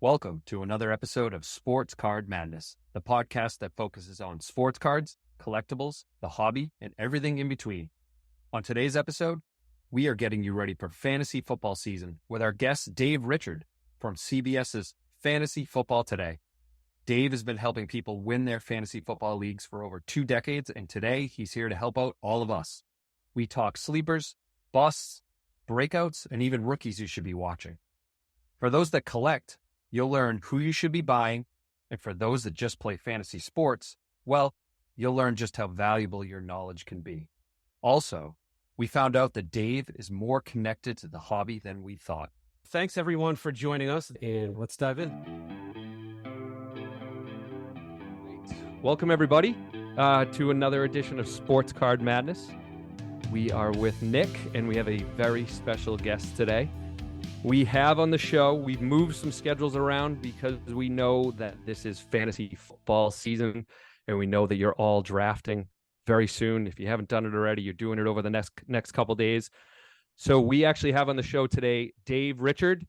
Welcome to another episode of Sports Card Madness, the podcast that focuses on sports cards, collectibles, the hobby, and everything in between. On today's episode, we are getting you ready for fantasy football season with our guest Dave Richard from CBS's Fantasy Football Today. Dave has been helping people win their fantasy football leagues for over 2 decades, and today he's here to help out all of us. We talk sleepers, busts, breakouts, and even rookies you should be watching. For those that collect, you'll learn who you should be buying, and for those that just play fantasy sports, well, you'll learn just how valuable your knowledge can be. Also, we found out that Dave is more connected to the hobby than we thought. Thanks, everyone, for joining us, and let's dive in. Welcome, everybody, to another edition of Sports Card Madness. We are with Nick, and we have a very special guest today. We have on the show, we've moved some schedules around because we know that this is fantasy football season, and we know that you're all drafting very soon. If you haven't done it already, you're doing it over the next couple days. So we actually have on the show today Dave Richard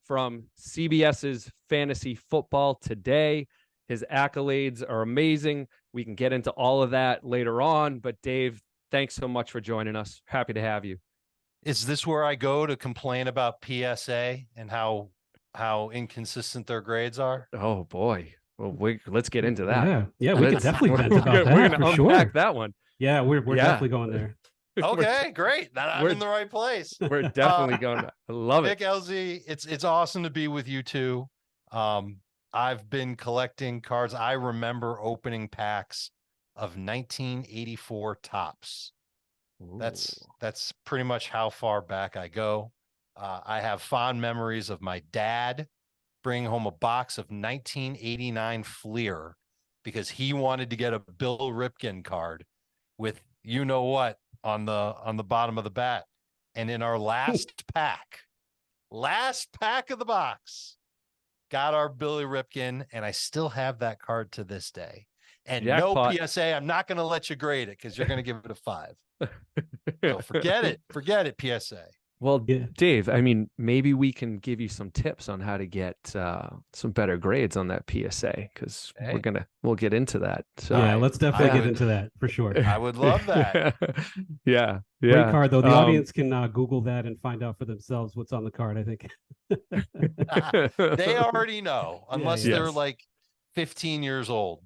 from CBS's Fantasy Football Today. His accolades are amazing. We can get into all of that later on, but Dave, thanks so much for joining us. Happy to have you. Is this where I go to complain about PSA and how inconsistent their grades are? Oh boy. Well, let's get into that. Yeah, we could definitely vent about that. We're going to unpack sure. that one. Yeah, we're definitely going there. Okay, great. I'm in the right place. We're definitely going to. I love it. Nick, LZ, it's awesome to be with you two. I've been collecting cards. I remember opening packs of 1984 Topps. Ooh. That's pretty much how far back I go. I have fond memories of my dad bringing home a box of 1989 Fleer because he wanted to get a Bill Ripken card with you know what on the bottom of the bat. And in our last pack of the box, got our Billy Ripken, and I still have that card to this day. And Jackpot. no PSA, I'm not going to let you grade it because you're going to give it a 5. So forget it, PSA. Well, yeah. Dave, I mean, maybe we can give you some tips on how to get some better grades on that PSA because we'll get into that. So yeah, let's definitely get into that for sure. I would love that. Yeah. Great card though. The audience can Google that and find out for themselves what's on the card. I think they already know, unless they're like 15 years old.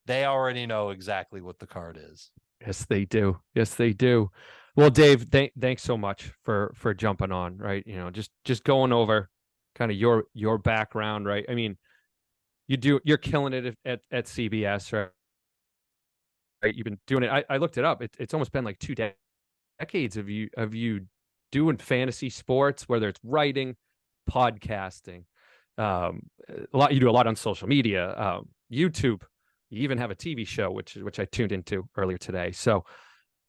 They already know exactly what the card is. Yes, they do. Well, Dave, thanks so much for jumping on, right? You know, just going over kind of your background, right? I mean, you're killing it at CBS, right? You've been doing it. I looked it up. It's almost been like 2 decades of you doing fantasy sports, whether it's writing, podcasting, you do a lot on social media, YouTube. You even have a TV show, which I tuned into earlier today. So,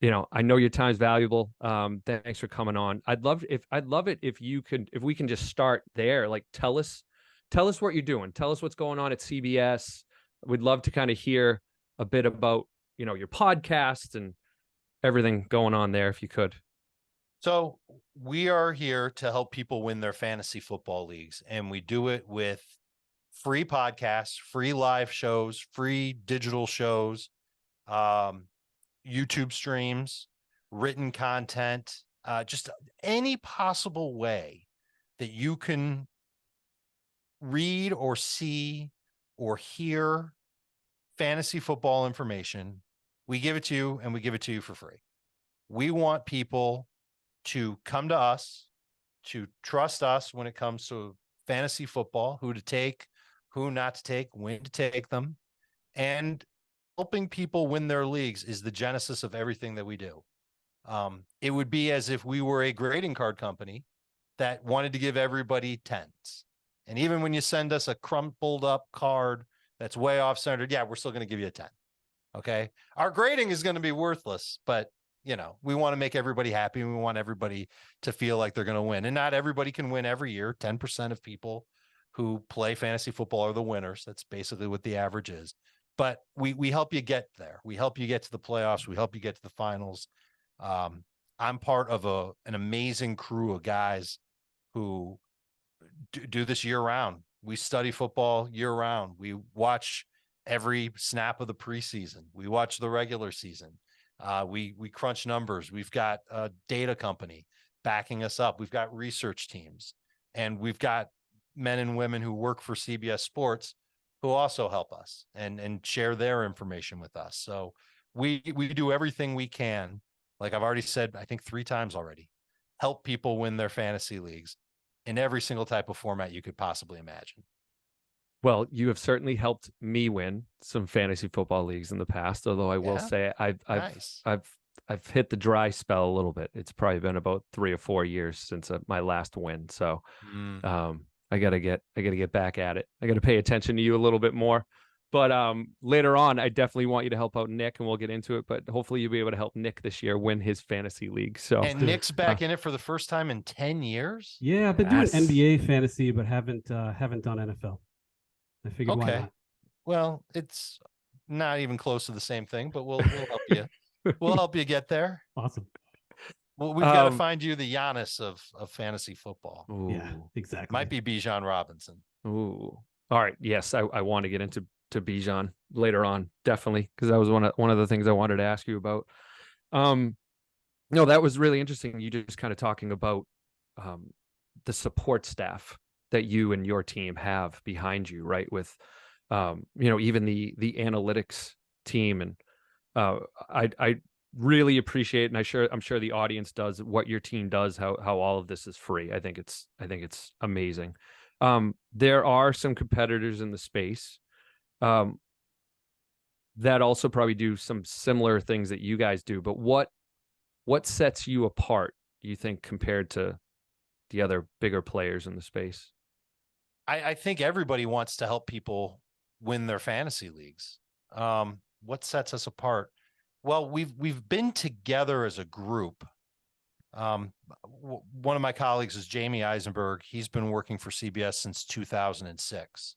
you know, I know your time's valuable. Thanks for coming on. I'd love it if we can just start there. Like, tell us what you're doing. Tell us what's going on at CBS. We'd love to kind of hear a bit about, you know, your podcast and everything going on there, if you could. So we are here to help people win their fantasy football leagues, and we do it with free podcasts, free live shows, free digital shows, YouTube streams, written content, just any possible way that you can read or see or hear fantasy football information. We give it to you, and we give it to you for free. We want people to come to us, to trust us when it comes to fantasy football, who to take, who not to take, when to take them, and helping people win their leagues is the genesis of everything that we do. It would be as if we were a grading card company that wanted to give everybody 10s. And even when you send us a crumpled up card that's way off centered, yeah, we're still going to give you a 10. Okay. Our grading is going to be worthless, but you know, we want to make everybody happy, and we want everybody to feel like they're going to win. And not everybody can win every year. 10% of people who play fantasy football are the winners. That's basically what the average is. But we help you get there. We help you get to the playoffs. We help you get to the finals. I'm part of an amazing crew of guys who do this year round. We study football year round. We watch every snap of the preseason. We watch the regular season. We crunch numbers. We've got a data company backing us up. We've got research teams, and we've got men and women who work for CBS Sports who also help us and share their information with us. So we do everything we can. Like I've already said, I think 3 times already, help people win their fantasy leagues in every single type of format you could possibly imagine. Well, you have certainly helped me win some fantasy football leagues in the past. Although I will say Nice. I've hit the dry spell a little bit. It's probably been about 3 or 4 years since my last win. So I gotta get back at it. I gotta pay attention to you a little bit more. But later on, I definitely want you to help out Nick, and we'll get into it. But hopefully, you'll be able to help Nick this year win his fantasy league. So, And Nick's back in it for the first time in 10 years. Yeah, I've been doing NBA fantasy, but haven't done NFL. I figured why not? Well, it's not even close to the same thing, but we'll help you. We'll help you get there. Awesome. Well, we've got to find you the Giannis of fantasy football. Ooh. Yeah, exactly. Might be Bijan Robinson. Ooh. All right. Yes, I want to get into Bijan later on, definitely, because that was one of the things I wanted to ask you about. No, that was really interesting. You just kind of talking about the support staff that you and your team have behind you, right? With even the analytics team, and I really appreciate, and I'm sure the audience does, what your team does, how all of this is free. I think it's amazing. There are some competitors in the space that also probably do some similar things that you guys do, but what sets you apart, do you think, compared to the other bigger players in the space? I think everybody wants to help people win their fantasy leagues. What sets us apart? Well, we've been together as a group. One of my colleagues is Jamie Eisenberg. He's been working for CBS since 2006.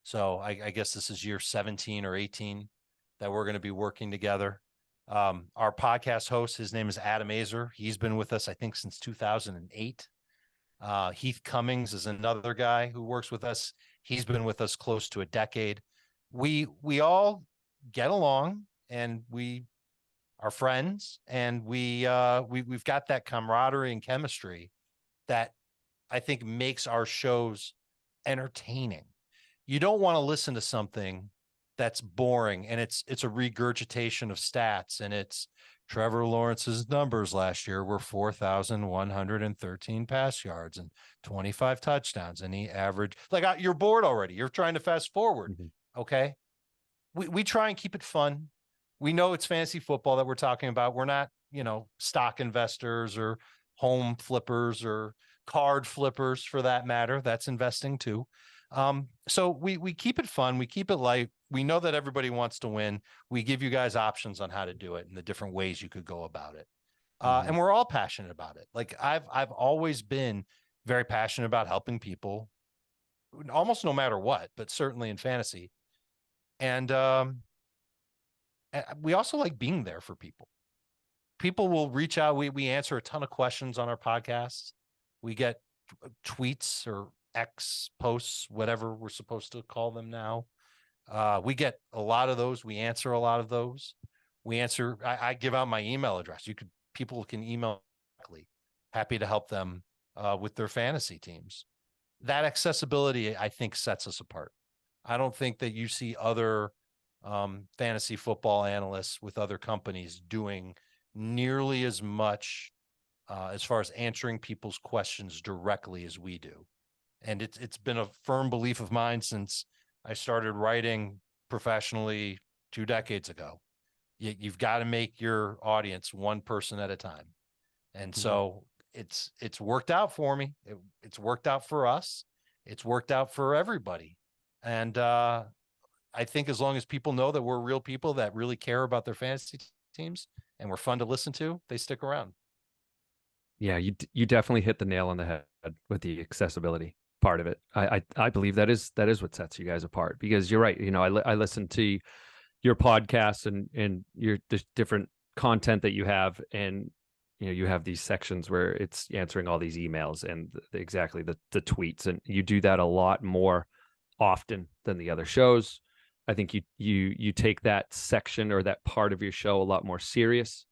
So I guess this is year 17 or 18 that we're going to be working together. Our podcast host, his name is Adam Azer. He's been with us, I think, since 2008. Heath Cummings is another guy who works with us. He's been with us close to a decade. We all get along, and we are friends, and we've got that camaraderie and chemistry that I think makes our shows entertaining. You don't want to listen to something that's boring and it's a regurgitation of stats, and it's Trevor Lawrence's numbers last year were 4,113 pass yards and 25 touchdowns, and he averaged, like, you're bored already. You're trying to fast forward. Mm-hmm. Okay. We try and keep it fun. We know it's fantasy football that we're talking about. We're not, stock investors or home flippers or card flippers, for that matter. That's investing too. So we keep it fun. We keep it light. We know that everybody wants to win. We give you guys options on how to do it and the different ways you could go about it. And we're all passionate about it. Like I've always been very passionate about helping people, almost no matter what, but certainly in fantasy. And we also like being there for people. People will reach out. We answer a ton of questions on our podcasts. We get tweets or X posts, whatever we're supposed to call them now. We get a lot of those. We answer a lot of those. I give out my email address. People can email directly. Happy to help them with their fantasy teams. That accessibility, I think, sets us apart. I don't think that you see other fantasy football analysts with other companies doing nearly as much as far as answering people's questions directly as we do. And it's been a firm belief of mine since I started writing professionally 2 decades ago. You've got to make your audience one person at a time. And so it's worked out for me. It's worked out for us. It's worked out for everybody. And I think as long as people know that we're real people that really care about their fantasy teams and we're fun to listen to, they stick around. Yeah, you definitely hit the nail on the head with the accessibility part of it. I believe that is what sets you guys apart, because you're right. I listen to your podcasts and the different content that you have, and you have these sections where it's answering all these emails and exactly the tweets, and you do that a lot more often than the other shows. I think you take that section or that part of your show a lot more serious.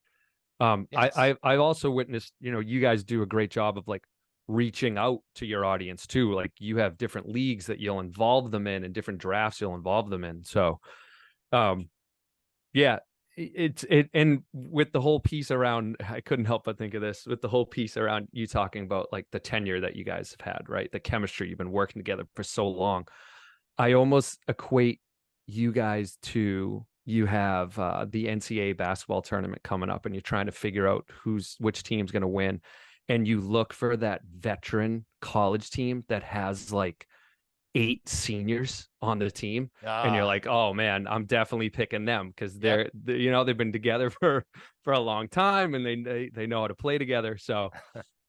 Yes. I've also witnessed, you guys do a great job of like reaching out to your audience too. Like you have different leagues that you'll involve them in and different drafts you'll involve them in. So, yeah, and with the whole piece around, I couldn't help but think of this with the whole piece around you talking about like the tenure that you guys have had, right? The chemistry, you've been working together for so long. I almost equate you guys to, you have the NCAA basketball tournament coming up and you're trying to figure out which team's going to win. And you look for that veteran college team that has like 8 seniors on the team. And you're like, oh man, I'm definitely picking them because they've been together for a long time and they know how to play together. So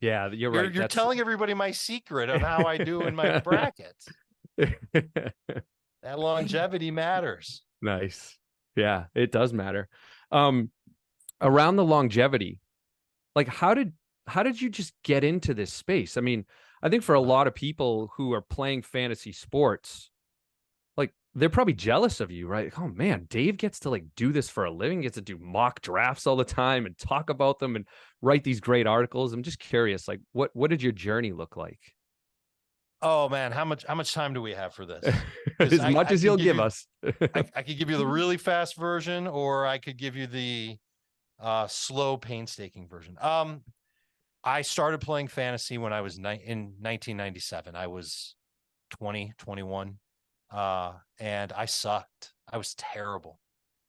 yeah, you're right. You're telling everybody my secret on how I do in my brackets. That longevity matters. Nice. Yeah, it does matter. Around the longevity, like how did you just get into this space? I mean, I think for a lot of people who are playing fantasy sports, like they're probably jealous of you, right? Oh man, Dave gets to like do this for a living, gets to do mock drafts all the time and talk about them and write these great articles. I'm just curious, like what did your journey look like? Oh man, how much time do we have for this? As much as you'll give us. I could give you the really fast version, or I could give you the slow, painstaking version. I started playing fantasy when I was in 1997. I was 20, 21, and I sucked. I was terrible.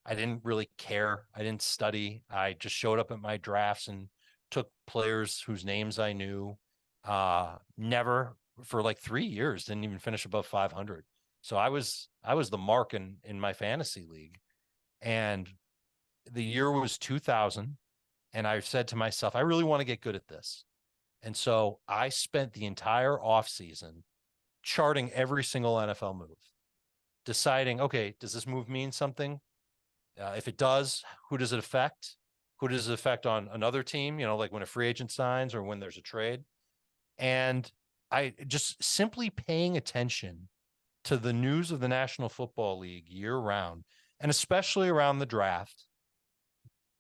I didn't really care. I didn't study. I just showed up at my drafts and took players whose names I knew. Never for like 3 years, didn't even finish above 500. So I was the mark in my fantasy league. And the year was 2000. And I said to myself, I really want to get good at this. And so I spent the entire offseason charting every single NFL move, deciding, okay, does this move mean something? If it does, who does it affect? Who does it affect on another team? Like when a free agent signs or when there's a trade. And I just simply paying attention to the news of the National Football League year round, and especially around the draft,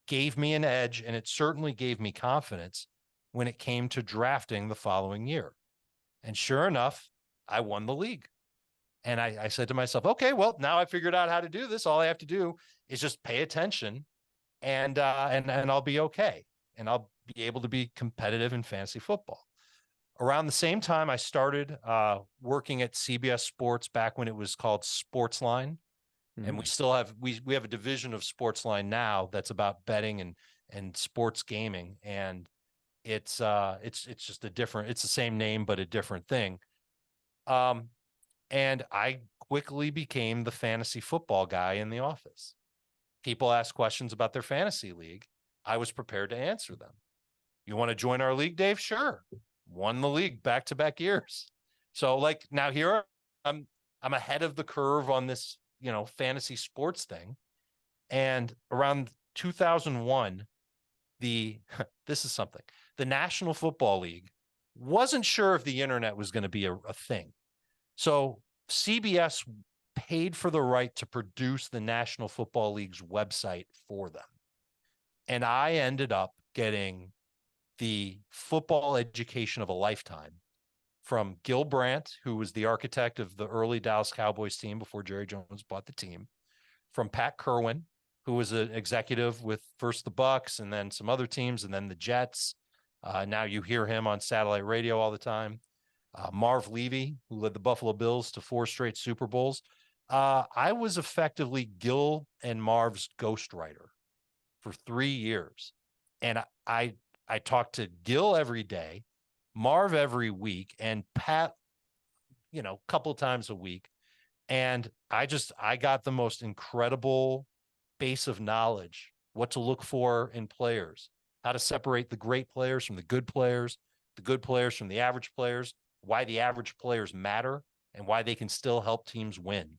gave me an edge, and it certainly gave me confidence when it came to drafting the following year. And sure enough, I won the league. And I said to myself, okay, well, now I figured out how to do this. All I have to do is just pay attention and I'll be okay. And I'll be able to be competitive in fantasy football. Around the same time, I started working at CBS Sports back when it was called Sportsline. And we still have we have a division of Sportsline now that's about betting and sports gaming. And it's just it's the same name, but a different thing. And I quickly became the fantasy football guy in the office. People ask questions about their fantasy league. I was prepared to answer them. You want to join our league, Dave? Sure. Won the league back-to-back years. So like now here I'm ahead of the curve on this, fantasy sports thing. And around 2001, this is something. The National Football League wasn't sure if the internet was going to be a thing. So CBS paid for the right to produce the National Football League's website for them. And I ended up getting the football education of a lifetime from Gil Brandt, who was the architect of the early Dallas Cowboys team before Jerry Jones bought the team, from Pat Kerwin, who was an executive with first the Bucks and then some other teams and then the Jets. Now you hear him on satellite radio all the time. Marv Levy, who led the Buffalo Bills to 4 straight Super Bowls. I was effectively Gil and Marv's ghostwriter for 3 years. And I talked to Gil every day, Marv every week, and Pat, a couple times a week. And I got the most incredible base of knowledge, what to look for in players, how to separate the great players from the good players from the average players, why the average players matter, and why they can still help teams win.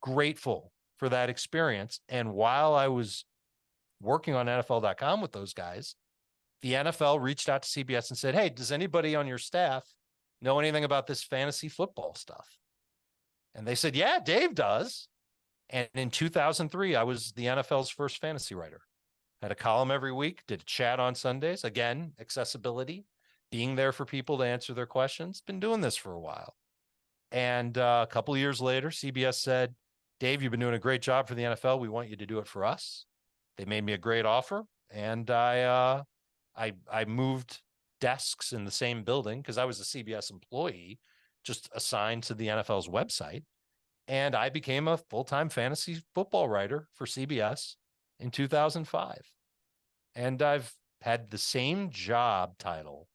Grateful for that experience. And while I was working on NFL.com with those guys, the NFL reached out to CBS and said, hey, does anybody on your staff know anything about this fantasy football stuff? And they said, yeah, Dave does. And in 2003, I was the NFL's first fantasy writer. Had a column every week, did a chat on Sundays. Again, accessibility, being there for people to answer their questions. Been doing this for a while. And a couple of years later, CBS said, Dave, you've been doing a great job for the NFL. We want you to do it for us. They made me a great offer. And I moved desks in the same building because I was a CBS employee, just assigned to the NFL's website. And I became a full-time fantasy football writer for CBS in 2005. And I've had the same job title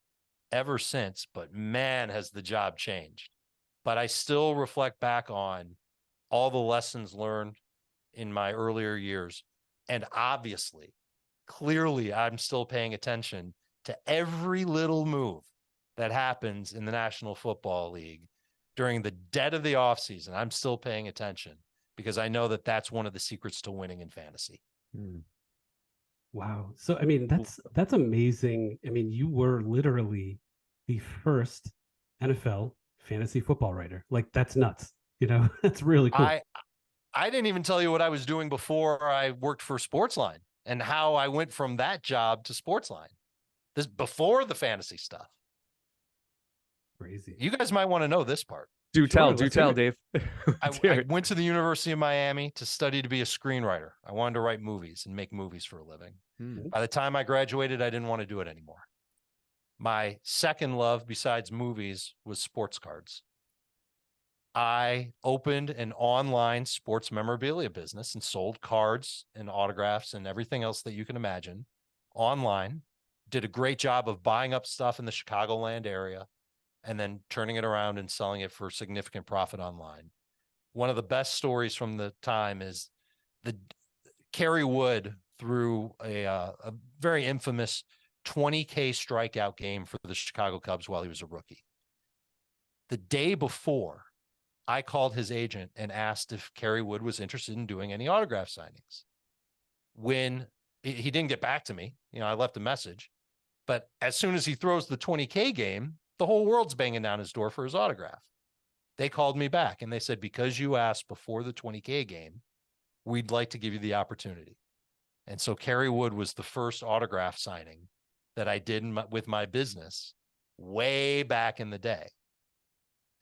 ever since, but man, has the job changed. But I still reflect back on all the lessons learned in my earlier years. And obviously, clearly, I'm still paying attention to every little move that happens in the National Football League during the dead of the offseason. I'm still paying attention because I know that that's one of the secrets to winning in fantasy. Wow. So, I mean, that's amazing. I mean, you were literally the first NFL fantasy football writer. Like, that's nuts. You know, that's really cool. I didn't even tell you what I was doing before I worked for Sportsline and how I went from that job to Sportsline. This before the fantasy stuff. Crazy. You guys might want to know this part. Do tell, Dave. I went to the University of Miami to study to be a screenwriter. I wanted to write movies and make movies for a living. By the time I graduated, I didn't want to do it anymore. My second love besides movies was sports cards. I opened an online sports memorabilia business and sold cards and autographs and everything else that you can imagine online. Did a great job of buying up stuff in the Chicagoland area and then turning it around and selling it for significant profit online. One of the best stories from the time is the Kerry Wood threw a very infamous 20K strikeout game for the Chicago Cubs while he was a rookie. The day before, I called his agent and asked if Kerry Wood was interested in doing any autograph signings. When he didn't get back to me, I left a message, but as soon as he throws the 20K game, the whole world's banging down his door for his autograph. They called me back and they said, because you asked before the 20K game, we'd like to give you the opportunity. And so Kerry Wood was the first autograph signing that I did with my business way back in the day.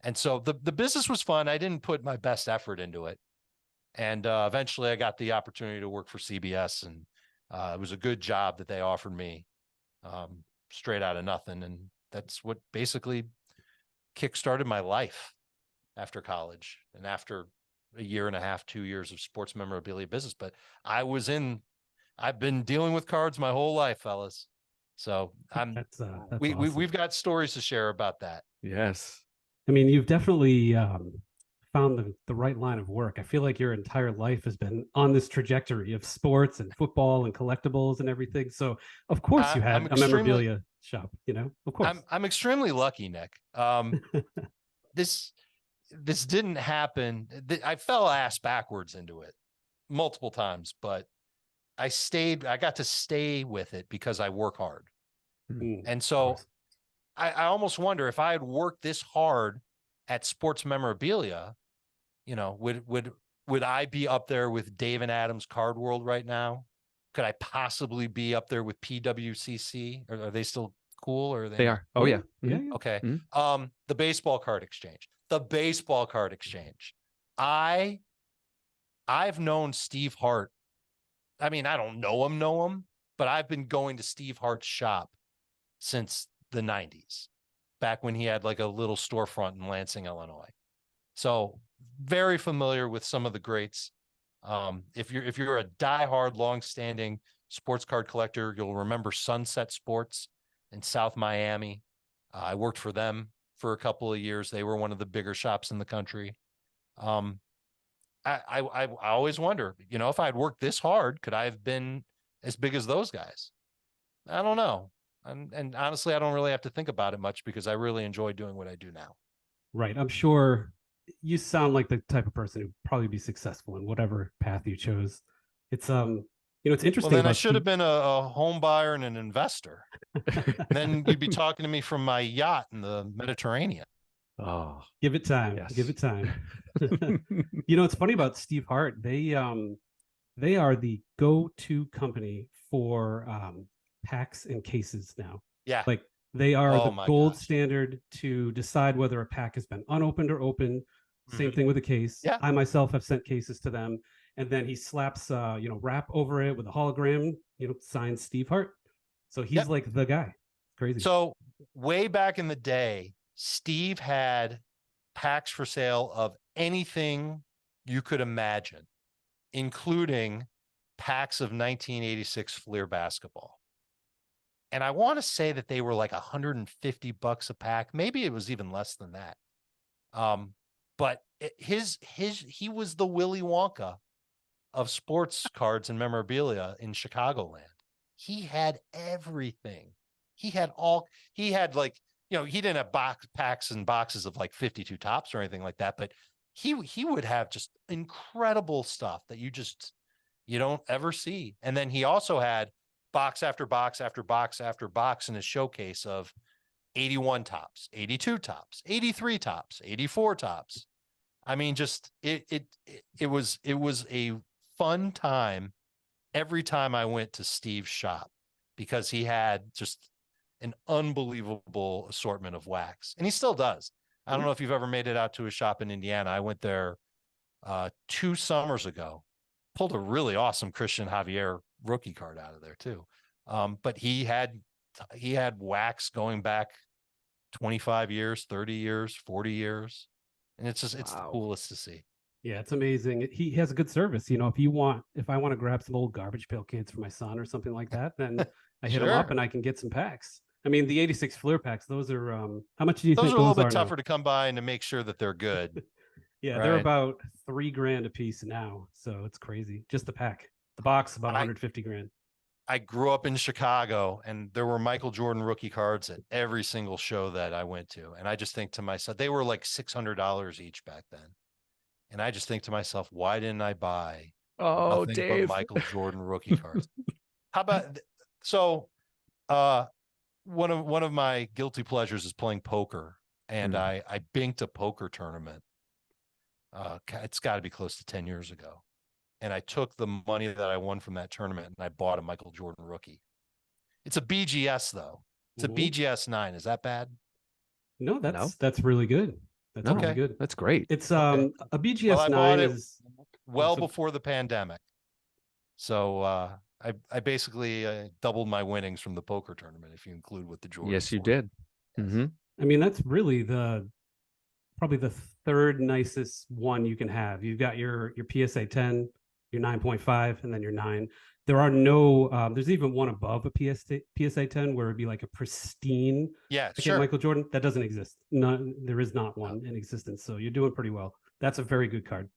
And so the business was fun. I didn't put my best effort into it. And eventually I got the opportunity to work for CBS, and it was a good job that they offered me straight out of nothing. And that's what basically kickstarted my life after college and after a year and a half, 2 years of sports memorabilia business. But I've been dealing with cards my whole life, fellas. So that's awesome. We've got stories to share about that. Yes. I mean, you've definitely found the right line of work. I feel like your entire life has been on this trajectory of sports and football and collectibles and everything. So of course you had a memorabilia shop, of course. I'm extremely lucky, Nick. This didn't happen. I fell ass backwards into it multiple times, but I got to stay with it because I work hard. And so I almost wonder if I had worked this hard at sports memorabilia, would I be up there with Dave and Adam's Card World right now? Could I possibly be up there with PWCC? Or are they still cool? Or they are. Oh, yeah. Yeah. Okay. The baseball card exchange. I've known Steve Hart. I mean, I don't know him, but I've been going to Steve Hart's shop since the 90s, back when he had like a little storefront in Lansing, Illinois. So very familiar with some of the greats. If you're a diehard, long-standing sports card collector, you'll remember Sunset Sports in South Miami. I worked for them for a couple of years. They were one of the bigger shops in the country. I always wonder, if I had worked this hard, could I have been as big as those guys? I don't know. And honestly, I don't really have to think about it much because I really enjoy doing what I do now. Right. I'm sure you sound like the type of person who'd probably be successful in whatever path you chose. It's It's interesting. Well, then I should have been a home buyer and an investor. Then you'd be talking to me from my yacht in the Mediterranean. Oh, give it time. yes. Give it time. It's funny about Steve Hart. They are the go-to company for packs and cases now. Yeah. Like they are Oh the my gold gosh. standard to decide whether a pack has been unopened or opened. Same thing with a case. Yeah. I myself have sent cases to them, and then he slaps wrap over it with a hologram, signed Steve Hart. So he's like the guy. Crazy. So way back in the day, Steve had packs for sale of anything you could imagine, including packs of 1986 Fleer basketball. And I want to say that they were like $150 a pack. Maybe it was even less than that. But he was the Willy Wonka of sports cards and memorabilia in Chicagoland. He had everything. He had like, he didn't have packs and boxes of like 52 tops or anything like that, but he would have just incredible stuff that you don't ever see. And then he also had box after box after box after box in his showcase of 81 tops, 82 tops, 83 tops, 84 tops. I mean, just it was a fun time every time I went to Steve's shop, because he had just an unbelievable assortment of wax, and he still does. I don't know if you've ever made it out to a shop in Indiana. I went there 2 summers ago, pulled a really awesome Christian Javier rookie card out of there too. But he had wax going back 25 years, 30 years, 40 years. And it's the coolest to see. Yeah, it's amazing. He has a good service. If I want to grab some old garbage pail kids for my son or something like that, then I hit him up and I can get some packs. I mean, the 86 Fleer packs, those are, how much do you think those are? Those are a little bit tougher to come by and to make sure that they're good. Yeah, right? They're about $3,000 a piece now. So it's crazy. Just the pack. The box, about 150 grand. I grew up in Chicago, and there were Michael Jordan rookie cards at every single show that I went to. And I just think to myself, they were like $600 each back then. And I just think to myself, why didn't I buy Dave, but Michael Jordan rookie cards? How about one of my guilty pleasures is playing poker, and I binked a poker tournament. It's got to be close to 10 years ago. And I took the money that I won from that tournament and I bought a Michael Jordan rookie. It's a BGS though. It's a BGS 9. Is that bad? No, that's really good. That's really good. That's great. It's a BGS 9 is before the pandemic. So I basically doubled my winnings from the poker tournament, if you include with the Jordan. Yes, you did. Mm-hmm. I mean, that's really probably the third nicest one you can have. You've got your PSA 10, your 9.5, and then your 9. There are no, there's even one above a PSA 10 where it'd be like a pristine Michael Jordan. That doesn't exist. There is not one in existence. So you're doing pretty well. That's a very good card.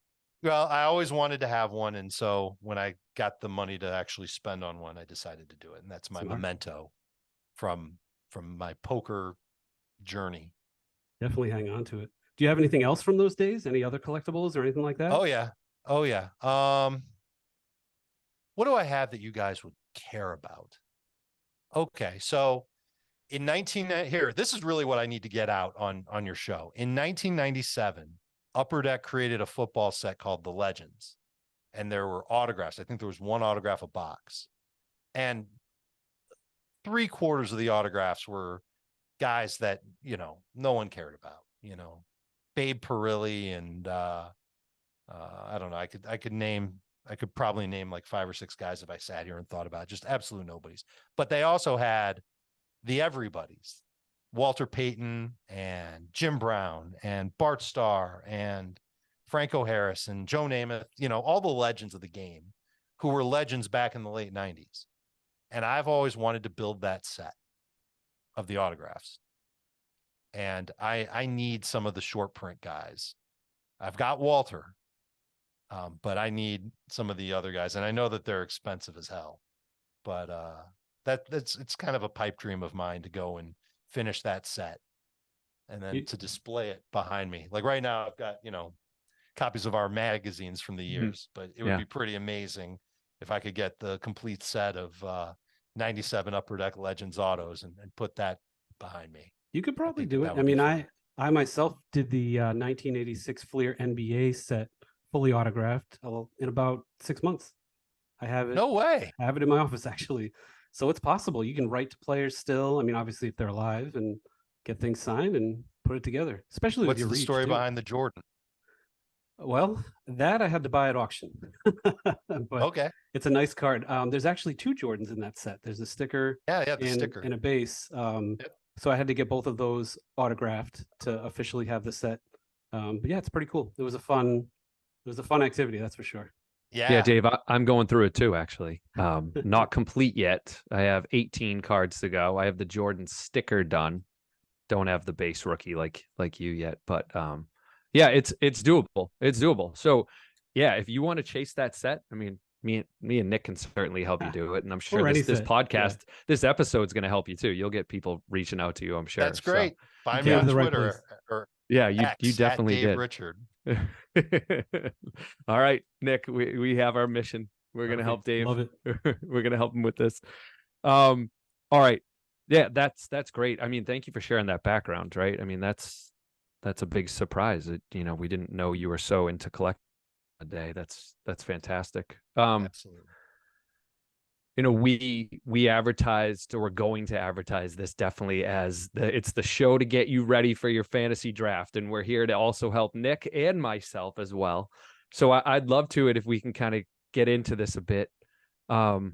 Well, I always wanted to have one. And so when I got the money to actually spend on one, I decided to do it. And that's my memento from my poker journey. Definitely hang on to it. Do you have anything else from those days? Any other collectibles or anything like that? Oh yeah. What do I have that you guys would care about? Okay. So this is really what I need to get out on your show. In 1997, Upper Deck created a football set called The Legends, and there were autographs. I think there was one autograph a box, and 3/4 of the autographs were guys that, no one cared about, Babe Parilli and I don't know. I could probably name like 5 or 6 guys if I sat here and thought about it. Just absolute nobodies. But they also had the everybody's, Walter Payton and Jim Brown and Bart Starr and Franco Harris and Joe Namath, all the legends of the game who were legends back in the late 90s. And I've always wanted to build that set of the autographs. And I need some of the short print guys. I've got Walter, but I need some of the other guys. And I know that they're expensive as hell, but it's kind of a pipe dream of mine to go and finish that set and then to display it behind me. Like right now I've got, copies of our magazines from the years, but it would be pretty amazing if I could get the complete set of 97 Upper Deck Legends autos and put that behind me. You could probably do it. that I would be mean, fun. I myself did the 1986 Fleer NBA set fully autographed in about 6 months. I have it. No way. I have it in my office actually. So it's possible. You can write to players still. I mean, obviously if they're alive, and get things signed and put it together, especially with What's your the reach, story too. behind the Jordan? Well, that I had to buy at auction. But Okay. it's a nice card. There's actually 2 Jordans in that set. There's a sticker Yeah, the and sticker. a base. Yep. So I had to get both of those autographed to officially have the set. But yeah, it's pretty cool. It was a fun activity, that's for sure. Yeah, Dave, I'm going through it too, actually. Not complete yet. I have 18 cards to go. I have the Jordan sticker done. Don't have the base rookie like you yet, but yeah, it's doable. It's doable. So yeah, if you want to chase that set, I mean, me and Nick can certainly help you do it, and I'm sure this podcast, this episode's going to help you too. You'll get people reaching out to you, I'm sure. That's great. So, find me on Twitter right or yeah, you X, definitely Dave did. Richard. All right, Nick, we have our mission. We're going to help Dave. Love it. We're going to help him with this. All right. Yeah, that's great. I mean, thank you for sharing that background, right? I mean, that's a big surprise. We didn't know you were so into collecting a day. That's fantastic. Absolutely. We advertised, or we're going to advertise this definitely as it's the show to get you ready for your fantasy draft, and we're here to also help Nick and myself as well. So I'd love to if we can kind of get into this a bit, and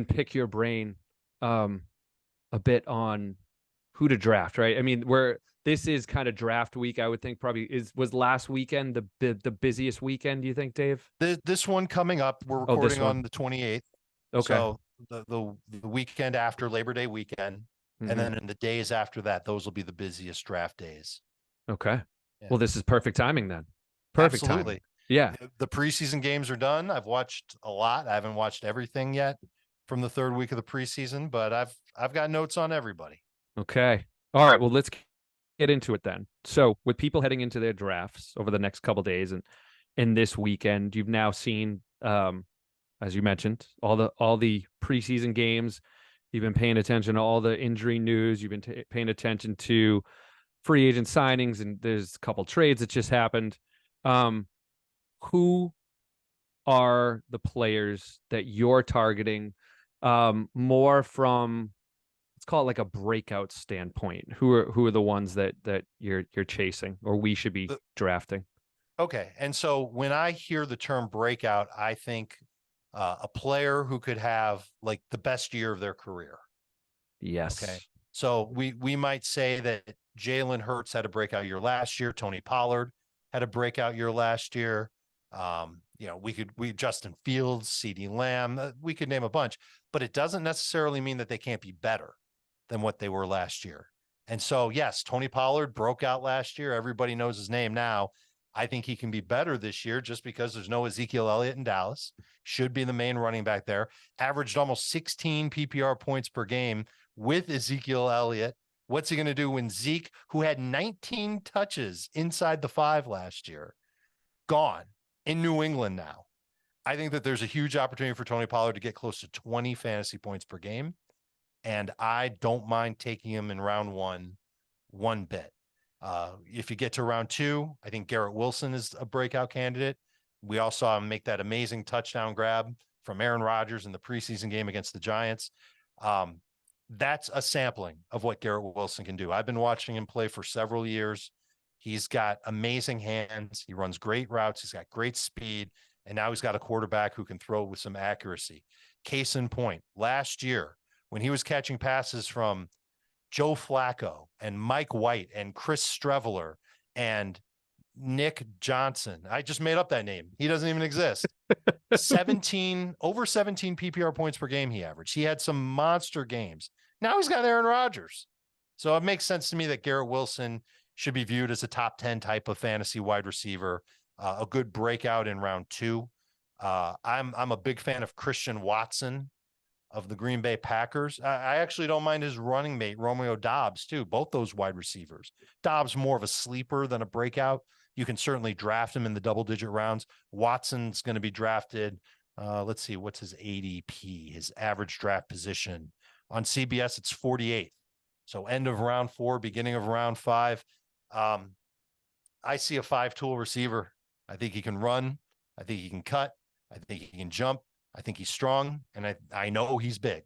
pick your brain a bit on who to draft, right? I mean, this is kind of draft week. I would think probably was last weekend the busiest weekend, do you think, Dave? This one coming up, we're recording on the 28th. Okay. So the weekend after Labor Day weekend, and then in the days after that, those will be the busiest draft days. Okay. Yeah. Well, this is perfect timing then. Perfect Absolutely. timing. Yeah. The preseason games are done. I've watched a lot. I haven't watched everything yet from the 3rd week of the preseason, but I've got notes on everybody. Okay. All right. Well, let's get into it then. So with people heading into their drafts over the next couple days and in this weekend, you've now seen, as you mentioned, all the preseason games. You've been paying attention to all the injury news. You've been paying attention to free agent signings, and there's a couple trades that just happened. Who are the players that you're targeting more from, let's call it like a breakout standpoint? Who are the ones that you're chasing, or we should be drafting? Okay. And so when I hear the term breakout, I think a player who could have like the best year of their career. Yes. Okay. So we might say that Jalen Hurts had a breakout year last year. Tony Pollard had a breakout year last year. We Justin Fields, CeeDee Lamb, we could name a bunch, but it doesn't necessarily mean that they can't be better than what they were last year. And so, yes, Tony Pollard broke out last year. Everybody knows his name now. I think he can be better this year just because there's no Ezekiel Elliott in Dallas. Should be the main running back there. Averaged almost 16 PPR points per game with Ezekiel Elliott. What's he going to do when Zeke, who had 19 touches inside the 5 last year, gone in New England now? I think that there's a huge opportunity for Tony Pollard to get close to 20 fantasy points per game. And I don't mind taking him in round one bit. If you get to round 2, I think Garrett Wilson is a breakout candidate. We all saw him make that amazing touchdown grab from Aaron Rodgers in the preseason game against the Giants. That's a sampling of what Garrett Wilson can do. I've been watching him play for several years. He's got amazing hands. He runs great routes. He's got great speed. And now he's got a quarterback who can throw with some accuracy. Case in point, last year, when he was catching passes from Joe Flacco and Mike White and Chris Streveler and Nick Johnson. I just made up that name. He doesn't even exist. Over 17 PPR points per game he averaged. He had some monster games. Now he's got Aaron Rodgers. So it makes sense to me that Garrett Wilson should be viewed as a top 10 type of fantasy wide receiver, a good breakout in round 2. I'm a big fan of Christian Watson of the Green Bay Packers. I actually don't mind his running mate, Romeo Doubs, too. Both those wide receivers. Doubs more of a sleeper than a breakout. You can certainly draft him in the double-digit rounds. Watson's going to be drafted Let's see, what's his ADP, his average draft position on CBS? It's 48th. So end of round 4, beginning of round 5. I see a 5-tool receiver. I think he can run. I think he can cut. I think he can jump. I think he's strong. And I know he's big.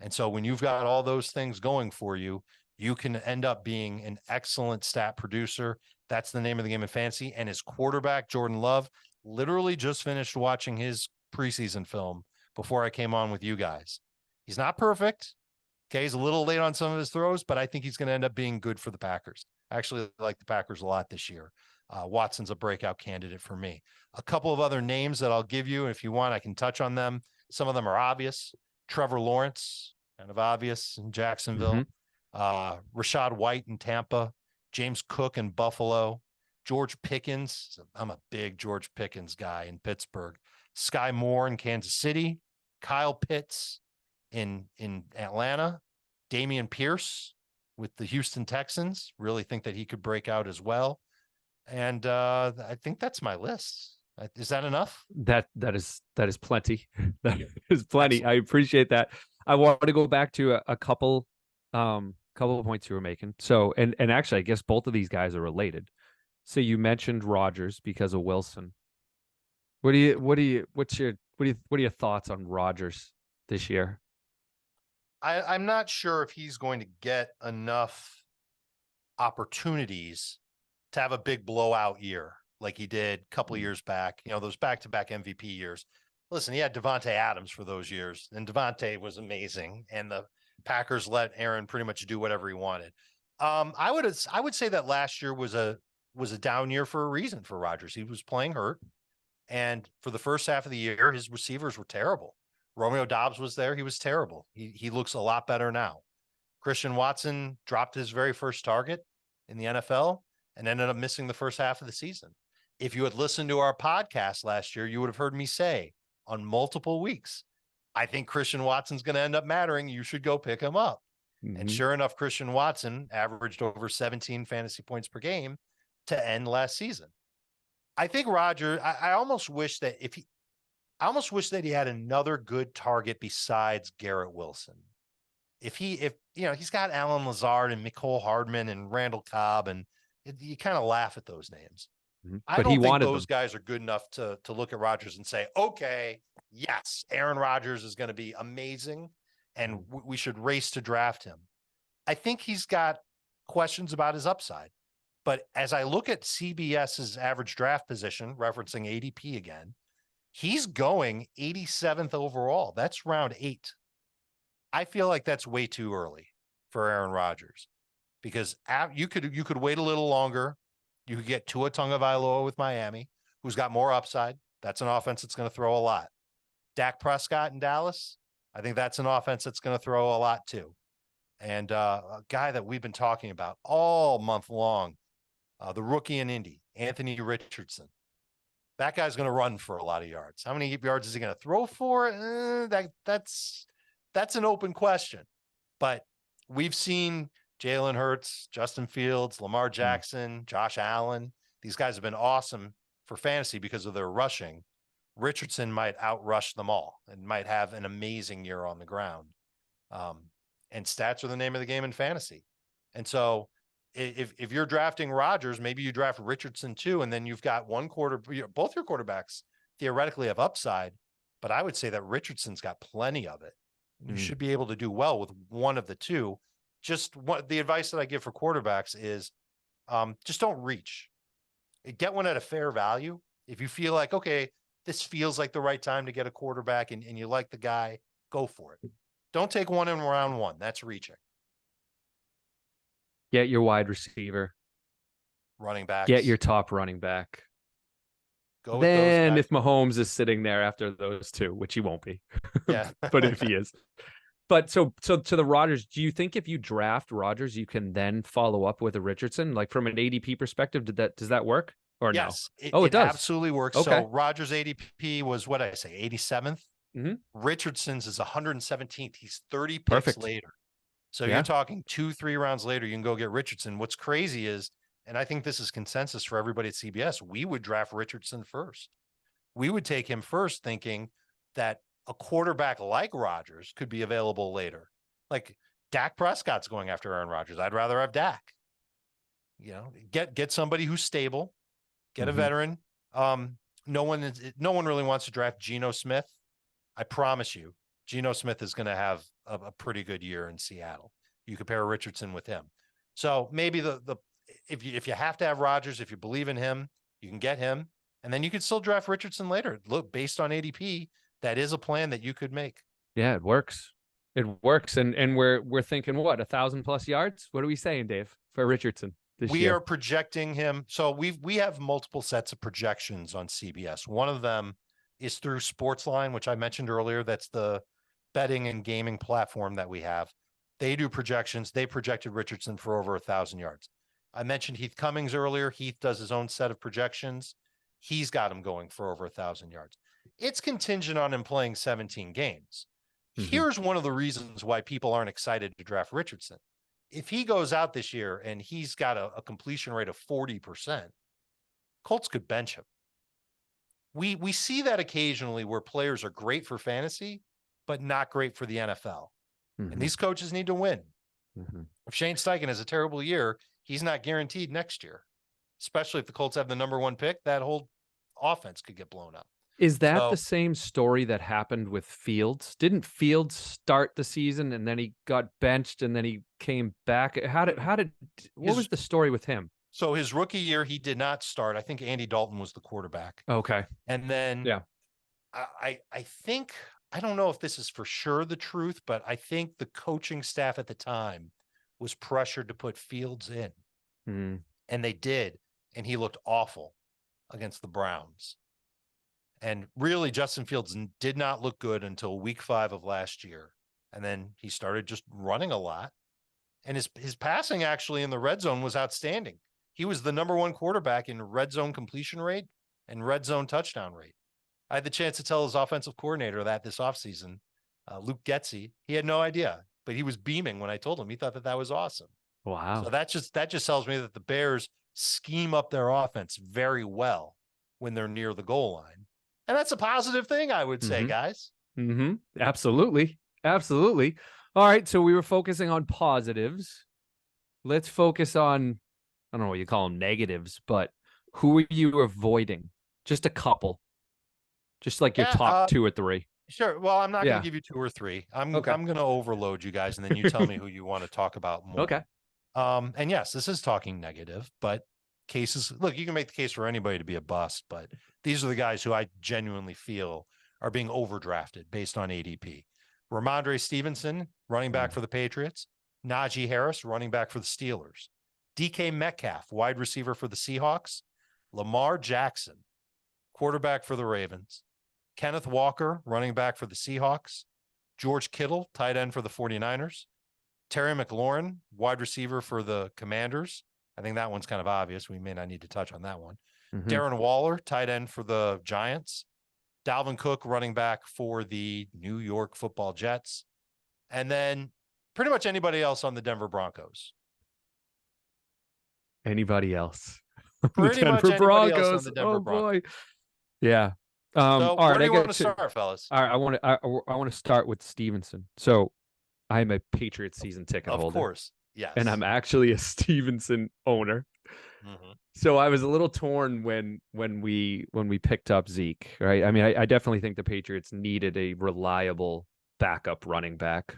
And so when you've got all those things going for you, you can end up being an excellent stat producer. That's the name of the game in fantasy. And his quarterback, Jordan Love, literally just finished watching his preseason film before I came on with you guys. He's not perfect. Okay, he's a little late on some of his throws, but I think he's going to end up being good for the Packers. I actually like the Packers a lot this year. Watson's a breakout candidate for me. A couple of other names that I'll give you. If you want, I can touch on them. Some of them are obvious. Trevor Lawrence, kind of obvious in Jacksonville. Rashad White in Tampa. James Cook in Buffalo. George Pickens. I'm a big George Pickens guy in Pittsburgh. Sky Moore in Kansas City. Kyle Pitts in Atlanta. Damian Pierce with the Houston Texans. Really think that he could break out as well. And I think that's my list. Is that enough? That is plenty. That is plenty. Excellent. I appreciate that. I want to go back to a couple of points you were making. So, and actually, I guess both of these guys are related. So you mentioned Rodgers because of Wilson. What are your thoughts on Rodgers this year? I'm not sure if he's going to get enough opportunities to have a big blowout year like he did a couple of years back, those back-to-back MVP years. Listen, he had Devontae Adams for those years, and Devontae was amazing, and the Packers let Aaron pretty much do whatever he wanted. I would say that last year was a down year for a reason for Rodgers. He was playing hurt, and for the first half of the year, his receivers were terrible. Romeo Doubs was there. He was terrible. He looks a lot better now. Christian Watson dropped his very first target in the NFL and ended up missing the first half of the season. If you had listened to our podcast last year, you would have heard me say on multiple weeks, I think Christian Watson's going to end up mattering. You should go pick him up. Mm-hmm. And sure enough, Christian Watson averaged over 17 fantasy points per game to end last season. I think Rodgers, I almost wish that he had another good target besides Garrett Wilson. If he's got Alan Lazard and Mecole Hardman and Randall Cobb, and you kind of laugh at those names. Mm-hmm. I don't think those guys are good enough to look at Rodgers and say, okay, yes, Aaron Rodgers is going to be amazing, and we should race to draft him. I think he's got questions about his upside. But as I look at CBS's average draft position, referencing ADP again, he's going 87th overall. That's round 8. I feel like that's way too early for Aaron Rodgers, because you could wait a little longer. You could get Tua Tagovailoa with Miami, who's got more upside. That's an offense that's going to throw a lot. Dak Prescott in Dallas, I think that's an offense that's going to throw a lot too. And a guy that we've been talking about all month long, the rookie in Indy, Anthony Richardson. That guy's going to run for a lot of yards. How many yards is he going to throw for? That's an open question. But we've seen Jalen Hurts, Justin Fields, Lamar Jackson, Josh Allen. These guys have been awesome for fantasy because of their rushing. Richardson might outrush them all and might have an amazing year on the ground. And stats are the name of the game in fantasy. And so if you're drafting Rodgers, maybe you draft Richardson too, and then you've got both your quarterbacks theoretically have upside, but I would say that Richardson's got plenty of it. You should be able to do well with one of the two. Just what the advice that I give for quarterbacks is just don't reach. Get one at a fair value. If you feel like, okay, this feels like the right time to get a quarterback and you like the guy, go for it. Don't take one in round 1. That's reaching. Get your wide receiver. Running back. Get your top running back. Go with then those guys. If Mahomes is sitting there after those two, which he won't be. Yeah. But if he is. But so to the Rodgers, do you think if you draft Rodgers, you can then follow up with a Richardson? Like from an ADP perspective, does that work or yes, no? It does. Absolutely works. Okay. So Rodgers' ADP was, what did I say, 87th? Mm-hmm. Richardson's is 117th. He's 30 picks later. So you're talking 2-3 rounds later, you can go get Richardson. What's crazy is, and I think this is consensus for everybody at CBS, we would draft Richardson first. We would take him first thinking, that a quarterback like Rodgers could be available later. Like Dak Prescott's going after Aaron Rodgers. I'd rather have Dak. Get somebody who's stable, get a veteran. No one really wants to draft Geno Smith. I promise you, Geno Smith is going to have a pretty good year in Seattle. You compare Richardson with him. So maybe if you have to have Rodgers, if you believe in him, you can get him, and then you could still draft Richardson later. Look, based on ADP, that is a plan that you could make. Yeah, it works. It works, and we're thinking what 1,000+ yards. What are we saying, Dave, for Richardson this year? We are projecting him. So we have multiple sets of projections on CBS. One of them is through Sportsline, which I mentioned earlier. That's the betting and gaming platform that we have. They do projections. They projected Richardson for over 1,000 yards. I mentioned Heath Cummings earlier. Heath does his own set of projections. He's got him going for over 1,000 yards. It's contingent on him playing 17 games. Here's one of the reasons why people aren't excited to draft Richardson. If he goes out this year and he's got a completion rate of 40%, Colts could bench him. We see that occasionally where players are great for fantasy, but not great for the NFL. And these coaches need to win. If Shane Steichen has a terrible year, he's not guaranteed next year, especially if the Colts have the number 1 pick. That whole offense could get blown up. Is that the same story that happened with Fields? Didn't Fields start the season and then he got benched and then he came back? What was the story with him? So his rookie year, he did not start. I think Andy Dalton was the quarterback. Okay. And then I think, I don't know if this is for sure the truth, but I think the coaching staff at the time was pressured to put Fields in. And they did. And he looked awful against the Browns. And really, Justin Fields did not look good until week 5 of last year. And then he started just running a lot. And his passing actually in the red zone was outstanding. He was the number 1 quarterback in red zone completion rate and red zone touchdown rate. I had the chance to tell his offensive coordinator that this offseason, Luke Getsy. He had no idea, but he was beaming when I told him. He thought that was awesome. Wow. So that just tells me that the Bears scheme up their offense very well when they're near the goal line. And that's a positive thing, I would say, guys. Absolutely. Absolutely. All right. So we were focusing on positives. Let's focus on, I don't know what you call them, negatives, but who are you avoiding? Just a couple. Just like your top 2 or 3. Sure. Well, I'm not going to give you 2 or 3. I'm going to overload you guys, and then you tell me who you want to talk about more. Okay. And yes, this is talking negative, but cases, look, you can make the case for anybody to be a bust, but these are the guys who I genuinely feel are being overdrafted based on ADP. Ramondre Stevenson, running back for the Patriots. Najee Harris, running back for the Steelers. DK Metcalf, wide receiver for the Seahawks. Lamar Jackson, quarterback for the Ravens. Kenneth Walker, running back for the Seahawks. George Kittle, tight end for the 49ers. Terry McLaurin, wide receiver for the Commanders. I think that one's kind of obvious. We may not need to touch on that one. Darren Waller, tight end for the Giants. Dalvin Cook, running back for the New York Football Jets. And then pretty much anybody else on the Denver Broncos. Anybody else? Pretty much anybody else on the Denver Broncos. Boy. Yeah. So all right, where do you want to start, fellas? All right, I want to start with Stevenson. So I'm a Patriots season ticket holder. Of course. Yes. And I'm actually a Stevenson owner. So I was a little torn when we picked up Zeke, right? I mean, I definitely think the Patriots needed a reliable backup running back,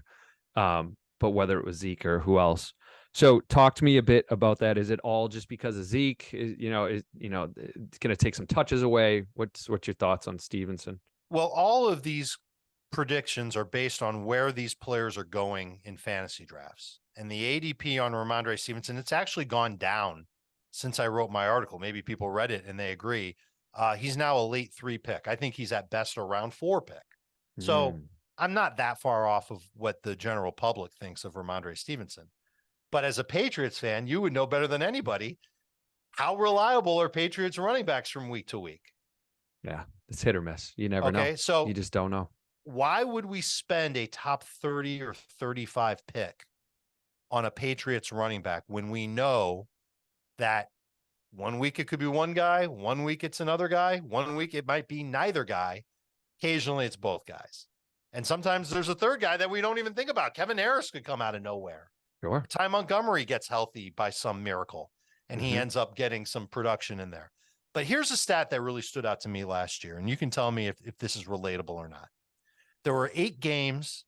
but whether it was Zeke or who else. So talk to me a bit about that. Is it all just because of Zeke? It's going to take some touches away. What's your thoughts on Stevenson? Well, all of these predictions are based on where these players are going in fantasy drafts. And the ADP on Ramondre Stevenson, it's actually gone down since I wrote my article. Maybe people read it and they agree. He's now a late 3 pick. I think he's at best a round 4 pick. So I'm not that far off of what the general public thinks of Ramondre Stevenson. But as a Patriots fan, you would know better than anybody how reliable are Patriots running backs from week to week. Yeah, it's hit or miss. You never know. Okay, so you just don't know. Why would we spend a top 30 or 35 pick on a Patriots running back when we know that 1 week it could be one guy, 1 week it's another guy, 1 week it might be neither guy, Occasionally it's both guys. And sometimes there's a third guy that we don't even think about. Kevin Harris could come out of nowhere. Sure. Ty Montgomery gets healthy by some miracle, and he ends up getting some production in there. But here's a stat that really stood out to me last year, and you can tell me if this is relatable or not. There were 8 games